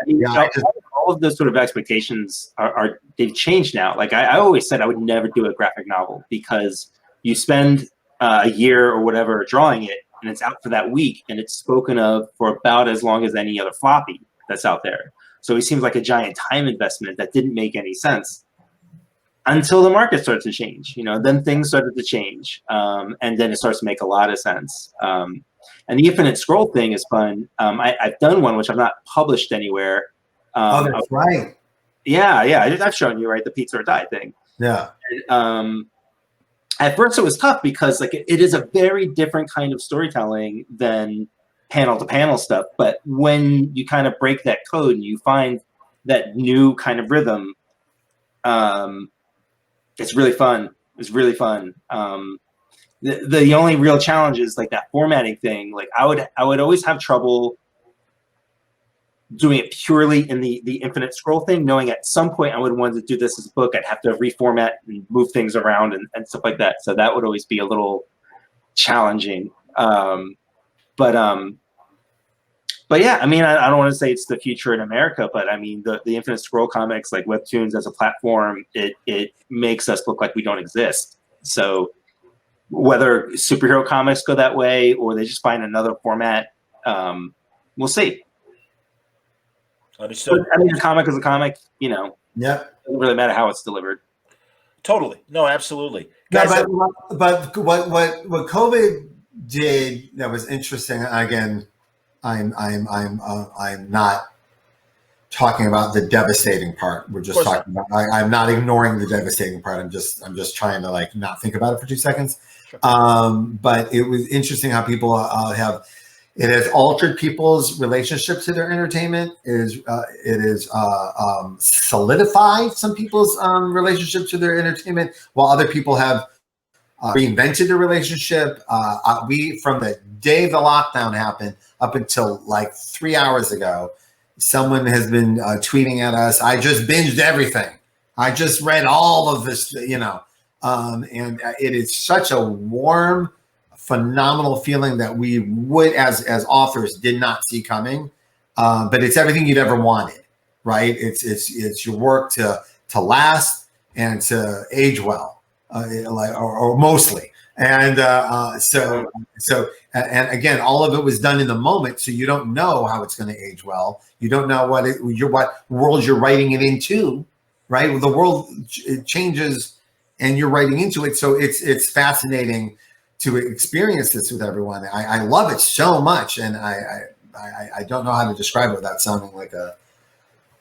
all of those sort of expectations are they've changed now. Like I always said, I would never do a graphic novel because you spend a year or whatever drawing it, and it's out for that week, and it's spoken of for about as long as any other floppy that's out there. So it seems like a giant time investment that didn't make any sense until the market started to change. Then things started to change, and then it starts to make a lot of sense. And the infinite scroll thing is fun. I've done one which I've not published anywhere. Oh, that's right. Yeah. I've shown you, right? The pizza or die thing. Yeah. And, at first, it was tough because like it is a very different kind of storytelling than panel to panel stuff. But when you kind of break that code and you find that new kind of rhythm, it's really fun. It's really fun. The only real challenge is like that formatting thing. Like I would always have trouble doing it purely in the infinite scroll thing, knowing at some point I would want to do this as a book. I'd have to reformat and move things around and stuff like that. So that would always be a little challenging. But yeah, I mean, I don't want to say it's the future in America, but I mean, the infinite scroll comics, like webtoons as a platform, it makes us look like we don't exist. So whether superhero comics go that way or they just find another format, we'll see. Understood. But, I mean, a comic is a comic, Yeah. It doesn't really matter how it's delivered. Totally. No, absolutely. Guys, but what COVID did that was interesting. Again, I'm not talking about the devastating part. We're just talking about. I'm not ignoring the devastating part. I'm just trying to like not think about it for 2 seconds. Sure. But it was interesting how people it has altered people's relationship to their entertainment. It is solidified some people's relationship to their entertainment, while other people have reinvented their relationship. We, from the day the lockdown happened up until like 3 hours ago, someone has been tweeting at us, I just binged everything. I just read all of this, and it is such a warm, phenomenal feeling that we would, as authors, did not see coming. But it's everything you'd ever wanted, right? It's your work to last and to age well, or mostly. And so again, all of it was done in the moment, so you don't know how it's going to age well. You don't know what world you're writing it into, right? Well, the world it changes, and you're writing into it. So it's fascinating to experience this with everyone. I love it so much, and I don't know how to describe it without sounding like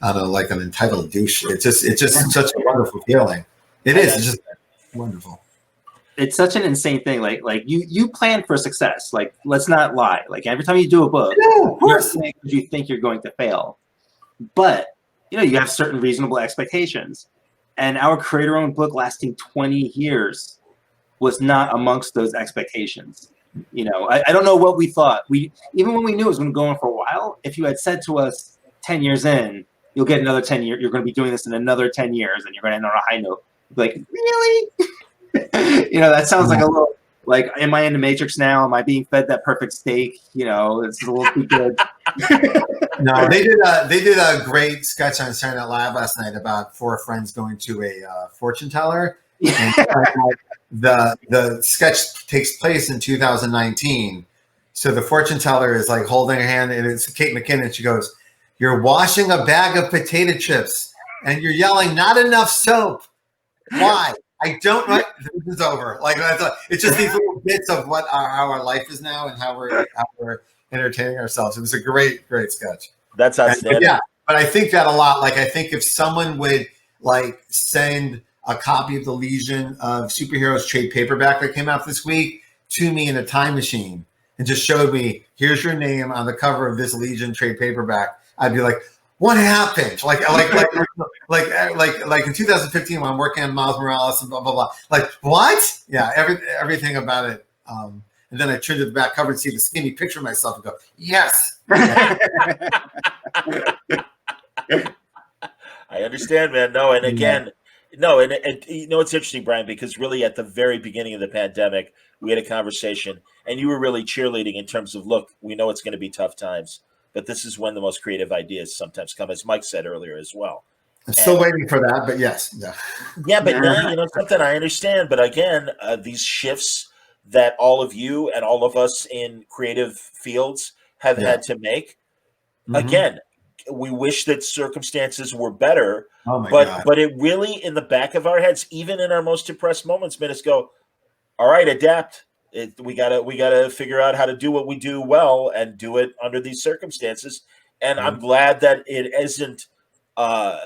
like an entitled douche. It's just such a wonderful feeling. It is. It's just wonderful. It's such an insane thing. Like you plan for success. Like, let's not lie. Like, every time you do a book, Yeah, of course. you think you're going to fail, but you have certain reasonable expectations. And our creator-owned book lasting 20 years was not amongst those expectations. I don't know what we thought. Even when we knew it was going to go on for a while, if you had said to us 10 years in, you'll get another 10 years, you're going to be doing this in another 10 years, and you're going to end on a high note. Like, really? That sounds like a little, like, am I in the Matrix now? Am I being fed that perfect steak? It's a little too good. No, they did a great sketch on Saturday Night Live last night about four friends going to a fortune teller. And the sketch takes place in 2019. So the fortune teller is like holding her hand, and it's Kate McKinnon. She goes, "You're washing a bag of potato chips, and you're yelling, 'Not enough soap.' Why?" I don't know. This is over. Like, it's just these little bits of how our life is now and how we're entertaining ourselves. It was a great sketch. That's outstanding. But I think that a lot. Like, I think if someone would send a copy of the Legion of Superheroes trade paperback that came out this week to me in a time machine and just showed me, here's your name on the cover of this Legion trade paperback, I'd be like, what happened? Like in 2015 when I'm working on Miles Morales and blah blah blah. Like, what? Yeah, everything about it. And then I turned to the back cover and see the skinny picture of myself and go, yes. I understand, man. No, and again, no, and it's interesting, Brian, because really at the very beginning of the pandemic, we had a conversation, and you were really cheerleading in terms of, look, we know it's going to be tough times, but this is when the most creative ideas sometimes come, as Mike said earlier as well. I'm still waiting for that, but yes. Yeah, but now, something I understand. But again, these shifts that all of you and all of us in creative fields have had to make, again, we wish that circumstances were better, but it really, in the back of our heads, even in our most depressed moments, made us go, all right, adapt. We gotta figure out how to do what we do well and do it under these circumstances. And I'm glad that it isn't, a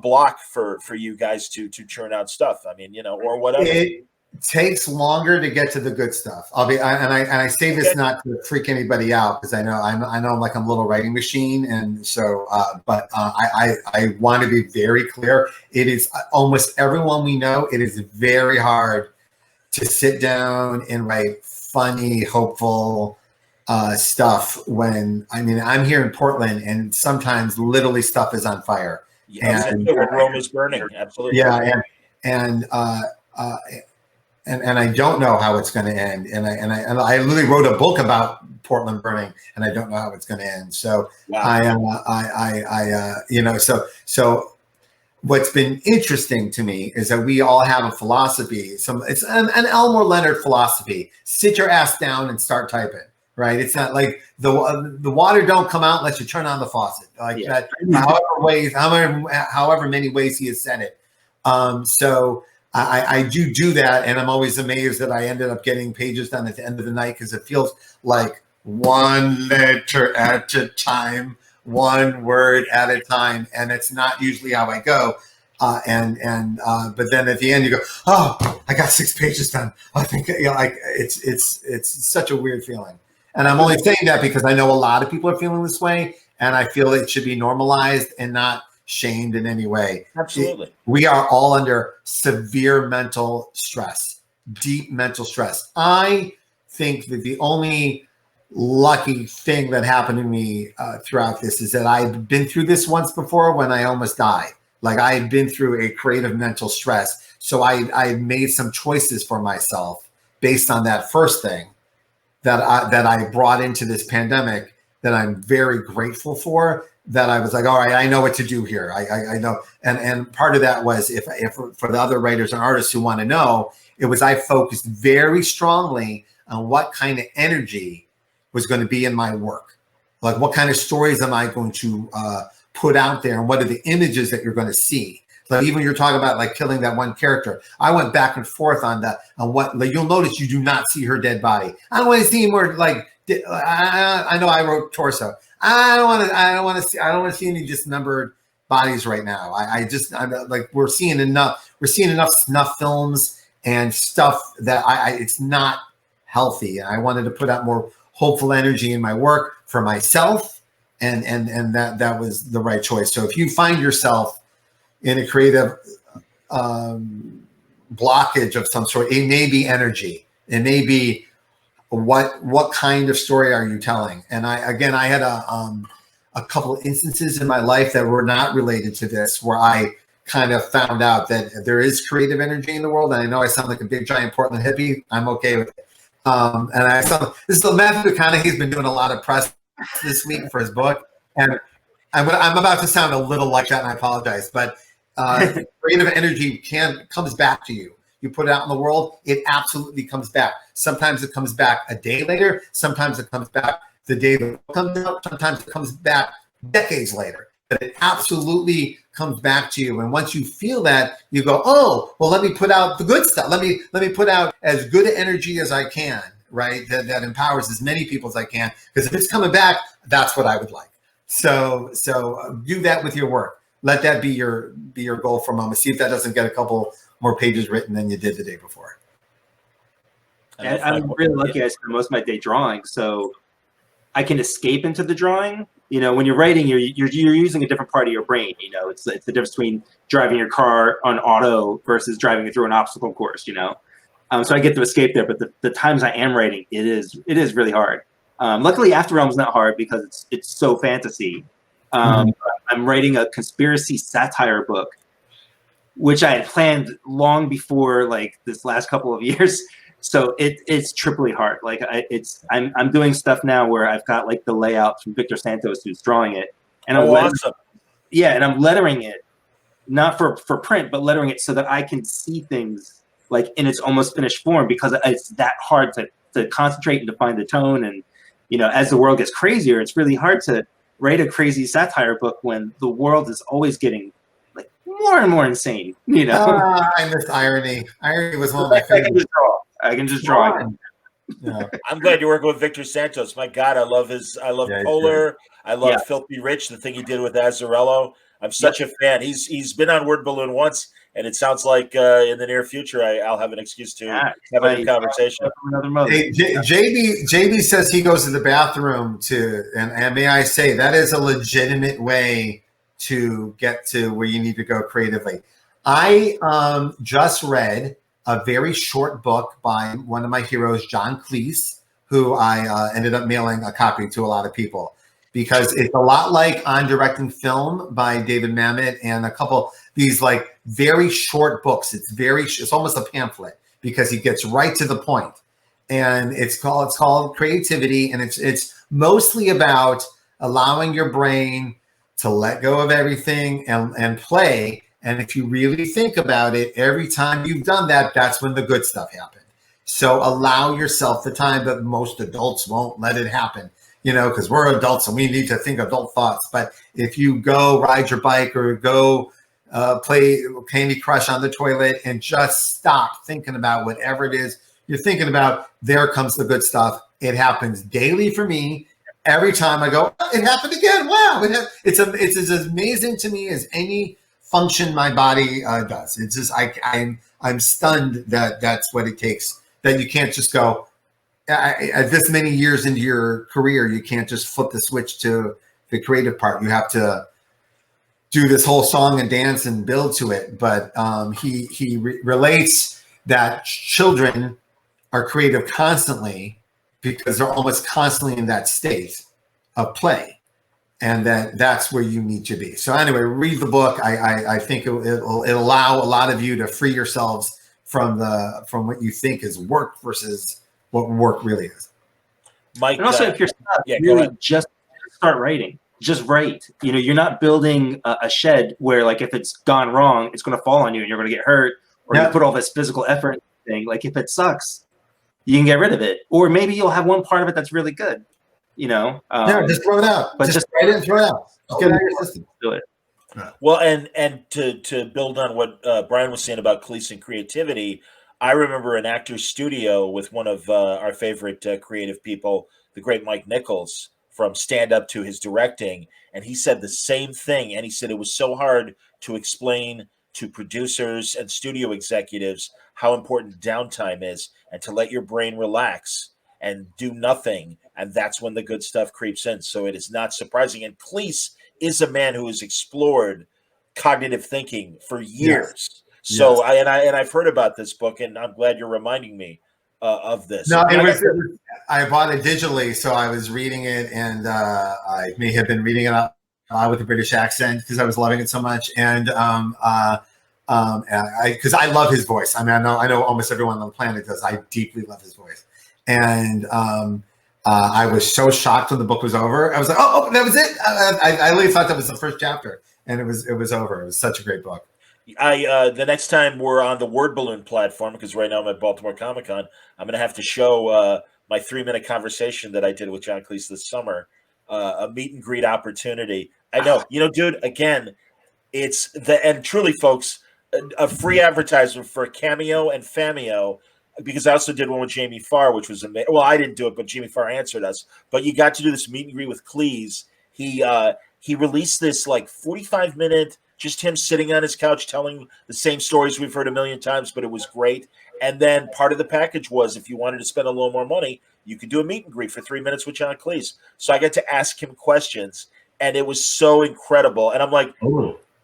block for you guys to churn out stuff. I mean, or whatever. It takes longer to get to the good stuff. I say this not to freak anybody out, because I know I'm like a little writing machine, and so I want to be very clear. It is almost everyone we know. It is very hard to sit down and write funny, hopeful stuff when I'm here in Portland, and sometimes literally stuff is on fire. Yeah, and Rome is burning. Absolutely. Yeah, and I don't know how it's going to end. And I literally wrote a book about Portland burning, and I don't know how it's going to end. So so what's been interesting to me is that we all have a philosophy. It's an Elmore Leonard philosophy. Sit your ass down and start typing. Right? It's not like the water don't come out unless you turn on the faucet. That, however many ways he has said it. So I do that, and I'm always amazed that I ended up getting pages done at the end of the night, because it feels like one letter at a time, one word at a time, and it's not usually how I go. But then at the end you go, oh, I got 6 pages done. I think it's such a weird feeling. And I'm only saying that because I know a lot of people are feeling this way, and I feel it should be normalized and not shamed in any way. Absolutely. We are all under severe mental stress, deep mental stress. I think that the only lucky thing that happened to me throughout this is that I've been through this once before when I almost died. Like, I had been through a creative mental stress. So I made some choices for myself based on that first thing that I brought into this pandemic that I'm very grateful for, that I was like, all right, I know what to do here. I know. And part of that was, if for the other writers and artists who want to know, it was, I focused very strongly on what kind of energy was going to be in my work. Like, what kind of stories am I going to put out there, and what are the images that you're going to see? So even you're talking about like killing that one character. I went back and forth on what, like, you'll notice you do not see her dead body. I don't want to see more like, I know I wrote torso. I don't want to see any dismembered bodies right now. I'm like, we're seeing enough snuff films and stuff that it's not healthy. And I wanted to put out more hopeful energy in my work for myself. And that was the right choice. So if you find yourself in a creative blockage of some sort, it may be energy. It may be what kind of story are you telling? And I had a couple of instances in my life that were not related to this, where I kind of found out that there is creative energy in the world. And I know I sound like a big giant Portland hippie. I'm okay with it. And this is Matthew McConaughey's been doing a lot of press this week for his book, and I'm about to sound a little like that, and I apologize, but creative energy comes back to you. You put it out in the world, it absolutely comes back. Sometimes it comes back a day later. Sometimes it comes back the day the book comes out. Sometimes it comes back decades later. But it absolutely comes back to you. And once you feel that, you go, oh, well, let me put out the good stuff. Let me put out as good energy as I can, right? That empowers as many people as I can. Because if it's coming back, that's what I would like. So do that with your work. Let that be your goal for a moment. See if that doesn't get a couple more pages written than you did the day before. And I'm really lucky. I spend most of my day drawing, so I can escape into the drawing. You know, when you're writing, you're using a different part of your brain. You know, it's the difference between driving your car on auto versus driving it through an obstacle course. You know, so I get to escape there. But the times I am writing, it is really hard. Luckily, After Realm's not hard because it's so fantasy. I'm writing a conspiracy satire book, which I had planned long before like this last couple of years. So it's triply hard. Like I'm doing stuff now where I've got like the layout from Victor Santos who's drawing it, and I'm I'm lettering it, not for print, but lettering it so that I can see things like in its almost finished form, because it's that hard to concentrate and to find the tone. And you know, as the world gets crazier, it's really hard to write a crazy satire book when the world is always getting like more and more insane. You know, I miss irony. Irony was one of my favorites. I can just draw it. Yeah. I'm glad you're working with Victor Santos. My God, I love Polar. I love Filthy Rich, the thing he did with Azzarello. I'm such a fan. He's been on Word Balloon once, and it sounds like in the near future I'll have an excuse to have a good conversation. Hey, JB says he goes to the bathroom and may I say that is a legitimate way to get to where you need to go creatively. I just read a very short book by one of my heroes, John Cleese, who I ended up mailing a copy to a lot of people, because it's a lot like On Directing Film by David Mamet and a couple these like very short books. It's almost a pamphlet because he gets right to the point. And it's called Creativity, and it's mostly about allowing your brain to let go of everything and play. And if you really think about it, every time you've done that, that's when the good stuff happened. So allow yourself the time, but most adults won't let it happen, you know, because we're adults and we need to think adult thoughts. But if you go ride your bike or go play Candy Crush on the toilet and just stop thinking about whatever it is you're thinking about, there comes the good stuff. It happens daily for me. Every time I go, oh, it happened again. Wow. It's as amazing to me as any function my body does. It's just I'm stunned that that's what it takes. That you can't just go this many years into your career, you can't just flip the switch to the creative part. You have to do this whole song and dance and build to it. But he relates that children are creative constantly because they're almost constantly in that state of play. And that's where you need to be. So anyway, read the book. I think it'll allow a lot of you to free yourselves from what you think is work versus what work really is. Mike, and also if you're stuck, really just start writing. Just write. You know, you're not building a shed where like if it's gone wrong, it's going to fall on you and you're going to get hurt, or you put all this physical effort into the thing. Like if it sucks, you can get rid of it, or maybe you'll have one part of it that's really good. You know, just throw it out. But just write it and throw it out. Just get it out of your system. Do it. Well, and to build on what Brian was saying about Cleese and creativity, I remember an actor's studio with one of our favorite creative people, the great Mike Nichols, from stand up to his directing, and he said the same thing. And he said it was so hard to explain to producers and studio executives how important downtime is, and to let your brain relax and do nothing, and that's when the good stuff creeps in. So it is not surprising. And Cleese is a man who has explored cognitive thinking for years. So I've heard about this book, and I'm glad you're reminding me of this. No, I bought it digitally, so I was reading it, and I may have been reading it up with a British accent because I was loving it so much. And because I love his voice. I mean, I know almost everyone on the planet does. I deeply love his voice, and I was so shocked when the book was over. I was like, "Oh, that was it." I really thought that was the first chapter, and it was over. It was such a great book. The next time we're on the Word Balloon platform, because right now I'm at Baltimore Comic Con, I'm going to have to show my 3-minute conversation that I did with John Cleese this summer, a meet and greet opportunity. I know, dude. Again, and truly, folks, a free advertisement for Cameo and Fameo, because I also did one with Jamie Farr, which was amazing. Well, I didn't do it, but Jamie Farr answered us. But you got to do this meet and greet with Cleese. He released this like 45-minute, just him sitting on his couch telling the same stories we've heard a million times, but it was great. And then part of the package was, if you wanted to spend a little more money, you could do a meet and greet for 3 minutes with John Cleese. So I got to ask him questions, and it was so incredible. And I'm like,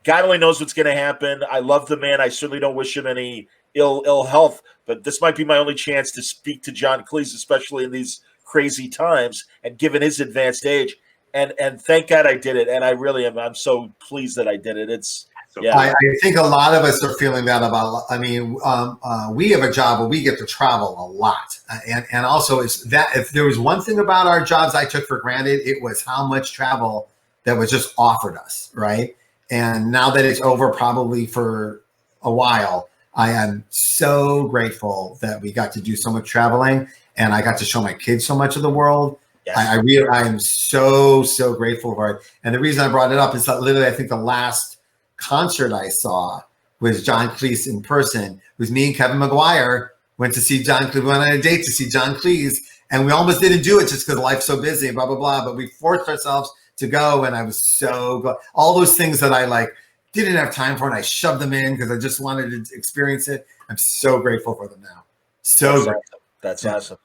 God only knows what's going to happen. I love the man. I certainly don't wish him any ill health, but this might be my only chance to speak to John Cleese, especially in these crazy times and given his advanced age. And thank God I did it. And I really am. I'm so pleased that I did it. I think a lot of us are feeling that about. I mean, we have a job where we get to travel a lot, and also is that if there was one thing about our jobs I took for granted, it was how much travel that was just offered us, right? And now that it's over, probably for a while, I am so grateful that we got to do so much traveling, and I got to show my kids so much of the world. Yes. I am so grateful for it. And the reason I brought it up is that literally, I think the last concert I saw was John Cleese in person. It was me and Kevin McGuire went to see John Cleese. We went on a date to see John Cleese, and we almost didn't do it just because life's so busy, blah, blah, blah. But we forced ourselves to go, and I was so glad. All those things that I didn't have time for, and I shoved them in because I just wanted to experience it. I'm so grateful for them now. That's awesome.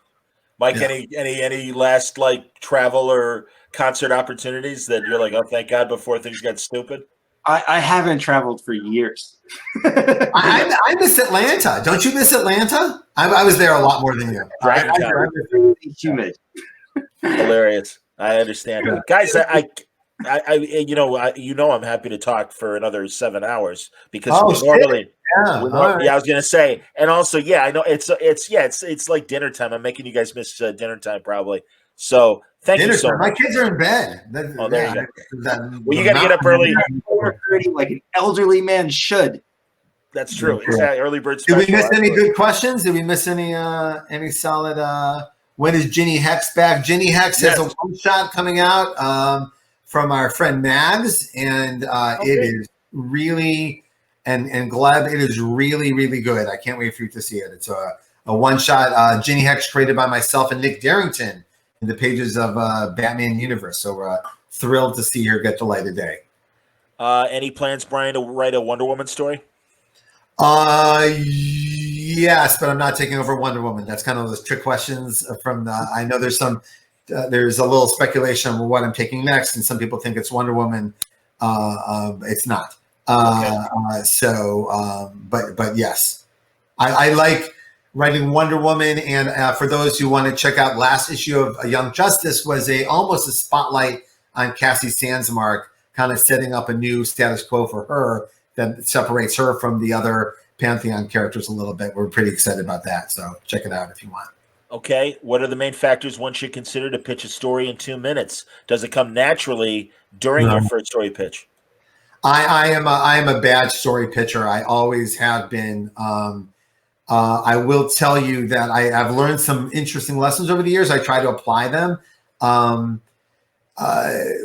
Mike, any last travel or concert opportunities that you're like, oh, thank God, before things got stupid? I haven't traveled for years. I miss Atlanta. Don't you miss Atlanta? I was there a lot more than you. Humid. Hilarious. I understand, guys. I'm happy to talk for another 7 hours because normally. I was gonna say, and also, I know it's like dinner time. I'm making you guys miss dinner time probably. So thank you so much. My kids are in bed. There you go. Well, you got to get up early. 4:30, like an elderly man should. That's true. Exactly. Early bird special. Did we miss any good questions? Did we miss any solid? When is Ginny Hex back? Ginny Hex has a one shot coming out from our friend Mags, and it is really. And Gleb, it is really, really good. I can't wait for you to see it. It's a one-shot Ginny Hex created by myself and Nick Darrington in the pages of Batman Universe. So we're thrilled to see her get the light of day. Any plans, Brian, to write a Wonder Woman story? Yes, but I'm not taking over Wonder Woman. That's kind of those trick questions from I know there's some there's a little speculation on what I'm taking next, and some people think it's Wonder Woman. It's not. But yes, I like writing Wonder Woman. And for those who want to check out last issue of Young Justice was almost a spotlight on Cassie Sandsmark, kind of setting up a new status quo for her that separates her from the other Pantheon characters a little bit. We're pretty excited about that. So check it out if you want. Okay. What are the main factors one should consider to pitch a story in 2 minutes? Does it come naturally during your first story pitch? I am a bad story pitcher. I always have been. I will tell you that I've learned some interesting lessons over the years. I try to apply them.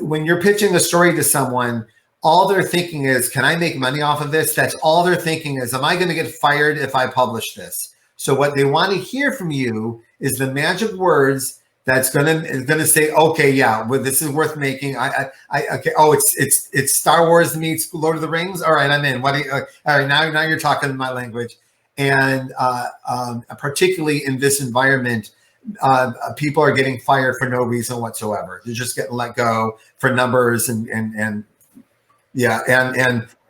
When you're pitching a story to someone, all they're thinking is, can I make money off of this? That's all they're thinking is, am I going to get fired if I publish this? So what they want to hear from you is the magic words that's gonna say, okay, yeah, well, this is worth making. Okay. Oh, it's Star Wars meets Lord of the Rings. All right, I'm in. What? All right, now you're talking my language. And particularly in this environment, people are getting fired for no reason whatsoever. They're just getting let go for numbers and a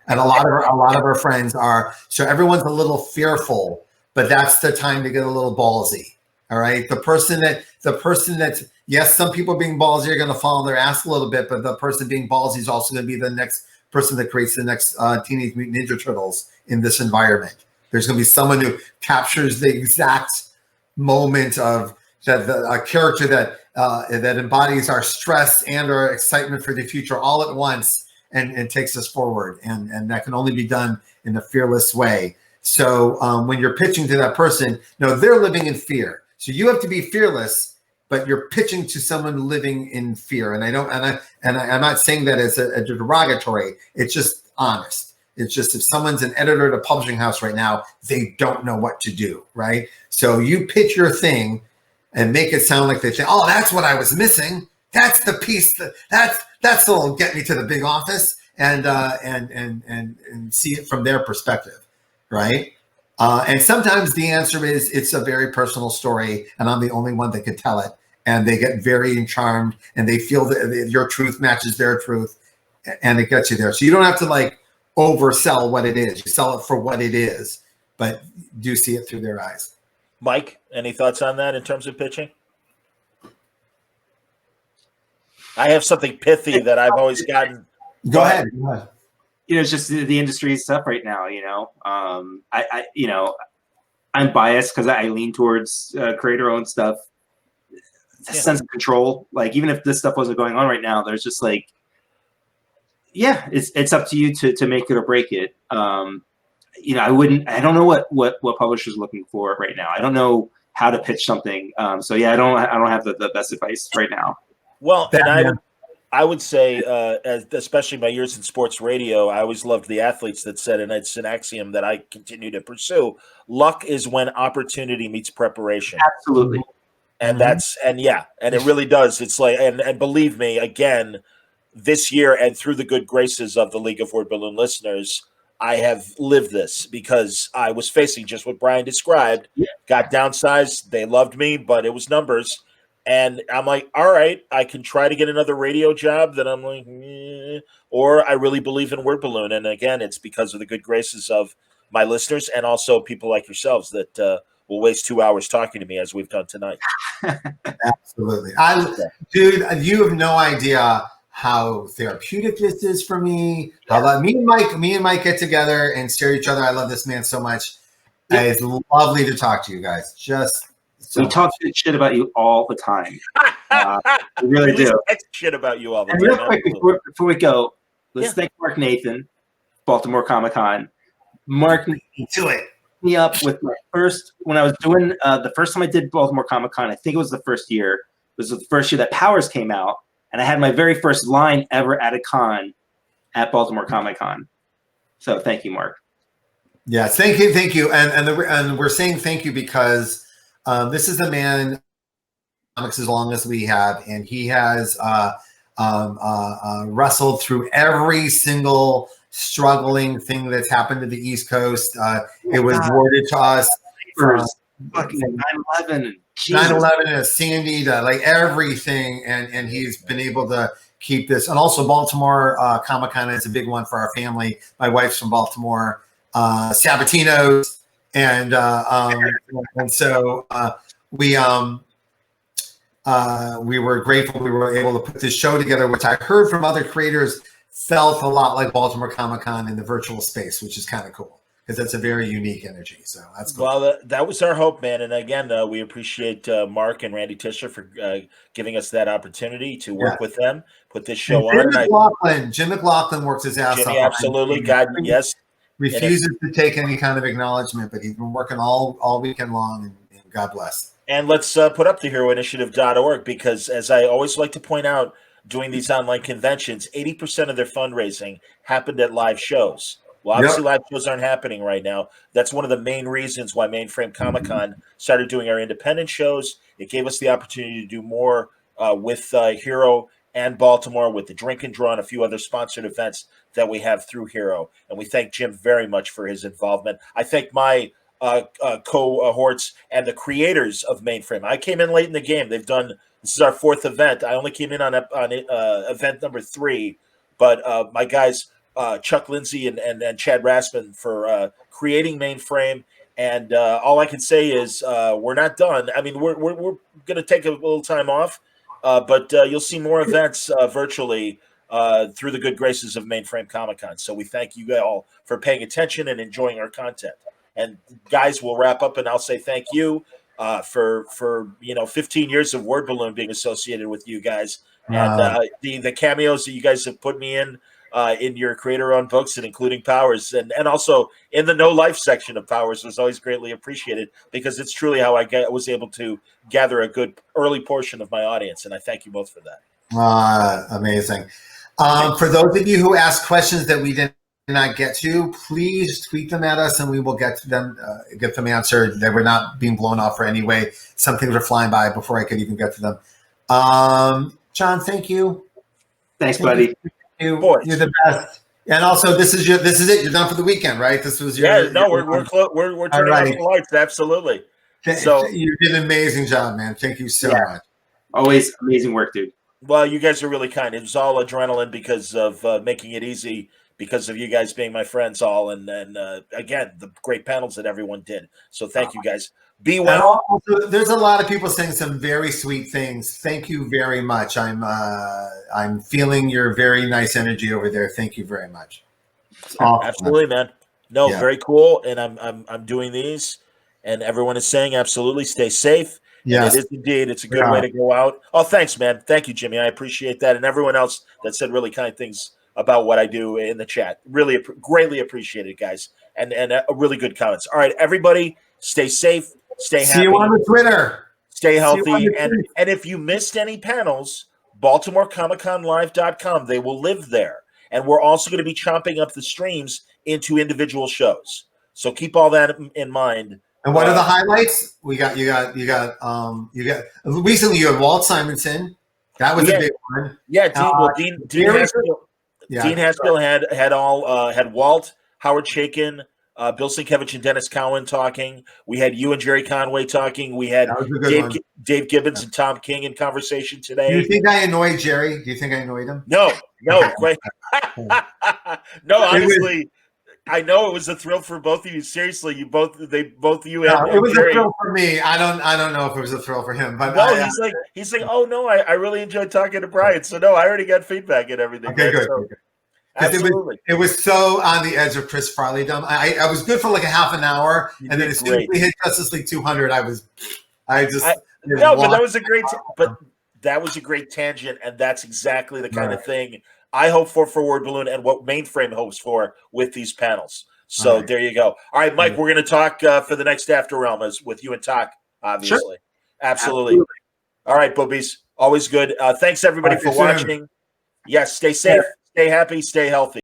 lot of our friends are. So everyone's a little fearful, but that's the time to get a little ballsy. All right. The person that, yes, some people being ballsy are going to fall on their ass a little bit, but the person being ballsy is also going to be the next person that creates the next Teenage Mutant Ninja Turtles in this environment. There's going to be someone who captures the exact moment of that, a character that embodies our stress and our excitement for the future all at once and takes us forward. And that can only be done in a fearless way. So when you're pitching to that person, no, they're living in fear. So you have to be fearless, but you're pitching to someone living in fear. And I'm not saying that as a derogatory. It's just honest. It's just if someone's an editor at a publishing house right now, they don't know what to do, right? So you pitch your thing and make it sound like they say, "Oh, that's what I was missing. That's the piece that's what'll get me to the big office," and see it from their perspective, right? And sometimes the answer is it's a very personal story, and I'm the only one that can tell it. And they get very charmed, and they feel that your truth matches their truth, and it gets you there. So you don't have to like oversell what it is. You sell it for what it is, but do see it through their eyes. Mike, any thoughts on that in terms of pitching? I have something pithy that I've always gotten. Go ahead. It's just the industry stuff right now. I'm biased because I lean towards creator-owned stuff. The sense of control, like even if this stuff wasn't going on right now, there's just like, it's up to you to make it or break it. I don't know what publishers are looking for right now. I don't know how to pitch something. I don't have the best advice right now. Well, and I would say, especially my years in sports radio, I always loved the athletes that said, and it's an axiom that I continue to pursue: luck is when opportunity meets preparation. Absolutely. And and it really does. It's like, and believe me, again, this year and through the good graces of the League of Word Balloon listeners, I have lived this because I was facing just what Brian described. Got downsized. They loved me, but it was numbers. And I'm like, all right, I can try to get another radio job that I'm like, or I really believe in Word Balloon. And again, it's because of the good graces of my listeners and also people like yourselves that will waste 2 hours talking to me as we've done tonight. Absolutely. Dude, you have no idea how therapeutic this is for me. How me and Mike get together and stare at each other. I love this man so much. It's lovely to talk to you guys. We talk shit about you all the time. We really do. Shit about you all the time. And real quick, before we go, let's thank Mark Nathan, Baltimore Comic-Con. Mark, do it. Me up with my first, when I was doing the first time I did Baltimore Comic-Con, I think it was the first year. It was the first year that Powers came out, and I had my very first line ever at a con at Baltimore Comic-Con. So thank you, Mark. Yes, thank you. And we're saying thank you because this is the man comics as long as we have, and he has wrestled through every single struggling thing that's happened to the East Coast. It was worded to us for fucking 9/11 and Sandy to like everything, and he's been able to keep this. And also Baltimore Comic-Con is a big one for our family. My wife's from Baltimore, Sabatino's. And so we were grateful we were able to put this show together, which I heard from other creators felt a lot like Baltimore Comic-Con in the virtual space, which is kind of cool because that's a very unique energy. So that's cool. Well, that was our hope, man. And again, we appreciate Mark and Randy Tischer for giving us that opportunity to work with them, put this show on. Jim McLaughlin works his ass off. Absolutely. God, yes. Refuses to take any kind of acknowledgement, but he's been working all weekend long, and God bless. And let's put up the heroinitiative.org because, as I always like to point out, doing these online conventions, 80% of their fundraising happened at live shows. Well, obviously, live shows aren't happening right now. That's one of the main reasons why Mainframe Comic-Con started doing our independent shows. It gave us the opportunity to do more with Hero and Baltimore, with the Drink and Draw and a few other sponsored events that we have through Hero. And we thank Jim very much for his involvement. I thank my cohorts and the creators of Mainframe. I came in late in the game. This is our 4th event. I only came in on event number 3, but my guys, Chuck Lindsay and Chad Raspin, for creating Mainframe. And all I can say is we're not done. I mean, we're going to take a little time off, but you'll see more events virtually through the good graces of Mainframe Comic-Con. So we thank you all for paying attention and enjoying our content. And guys, we'll wrap up, and I'll say thank you for 15 years of Word Balloon being associated with you guys, and the cameos that you guys have put me in your creator-owned books, and including Powers, and also in the No Life section of Powers was always greatly appreciated, because it's truly how I was able to gather a good early portion of my audience, and I thank you both for that. Amazing. For those of you who asked questions that we did not get to, please tweet them at us and we will get to them, get them answered. They were not being blown off for any way. Some things were flying by before I could even get to them. John, thank you. Thanks, buddy. You're the best. And also, this is it. You're done for the weekend, right? This was your. Yeah, no, we're turning off the lights. Absolutely. So you did an amazing job, man. Thank you so much. Always amazing work, dude. Well, you guys are really kind. It was all adrenaline because of making it easy, because of you guys being my friends all, and again, the great panels that everyone did. So thank you guys. Be well. Also, there's a lot of people saying some very sweet things. Thank you very much. I'm feeling your very nice energy over there. Thank you very much. Awesome. Absolutely, man. No, very cool. And I'm doing these, and everyone is saying absolutely stay safe. Yes, it is indeed. It's a good way to go out. Oh, thanks, man. Thank you, Jimmy. I appreciate that, and everyone else that said really kind things about what I do in the chat. Really, greatly appreciated, guys, and really good comments. All right, everybody, stay safe, stay happy. See you on the Twitter. Stay healthy, and if you missed any panels, BaltimoreComicConLive.com. They will live there, and we're also going to be chopping up the streams into individual shows. So keep all that in mind. And what are the highlights? You got recently you had Walt Simonson. That was a big one. Yeah, Dean Haskell had Walt, Howard Chaykin, Bill Sienkiewicz and Dennis Cowan talking. We had you and Jerry Conway talking. We had Dave Gibbons and Tom King in conversation today. Do you think I annoyed Jerry? Do you think I annoyed him? No, quite. No, honestly. I know it was a thrill for both of you. Seriously, you both and it was Jerry. A thrill for me. I don't know if it was a thrill for him, but no, he's like, oh no, I really enjoyed talking to Brian. So no, I already got feedback and everything. Okay, good. So, absolutely, it was so on the edge of Chris Farleydom. I was good for like a half an hour, and then as soon as we hit Justice League 200, but that was a great, that was a great tangent, and that's exactly the kind of thing I hope for Word Balloon and what Mainframe hopes for with these panels. So there you go. All right, Mike, we're going to talk for the next After Realm with you and Talk, obviously. Sure. Absolutely. All right, boobies. Always good. Thanks, everybody, for watching. Yes, stay safe, stay happy, stay healthy.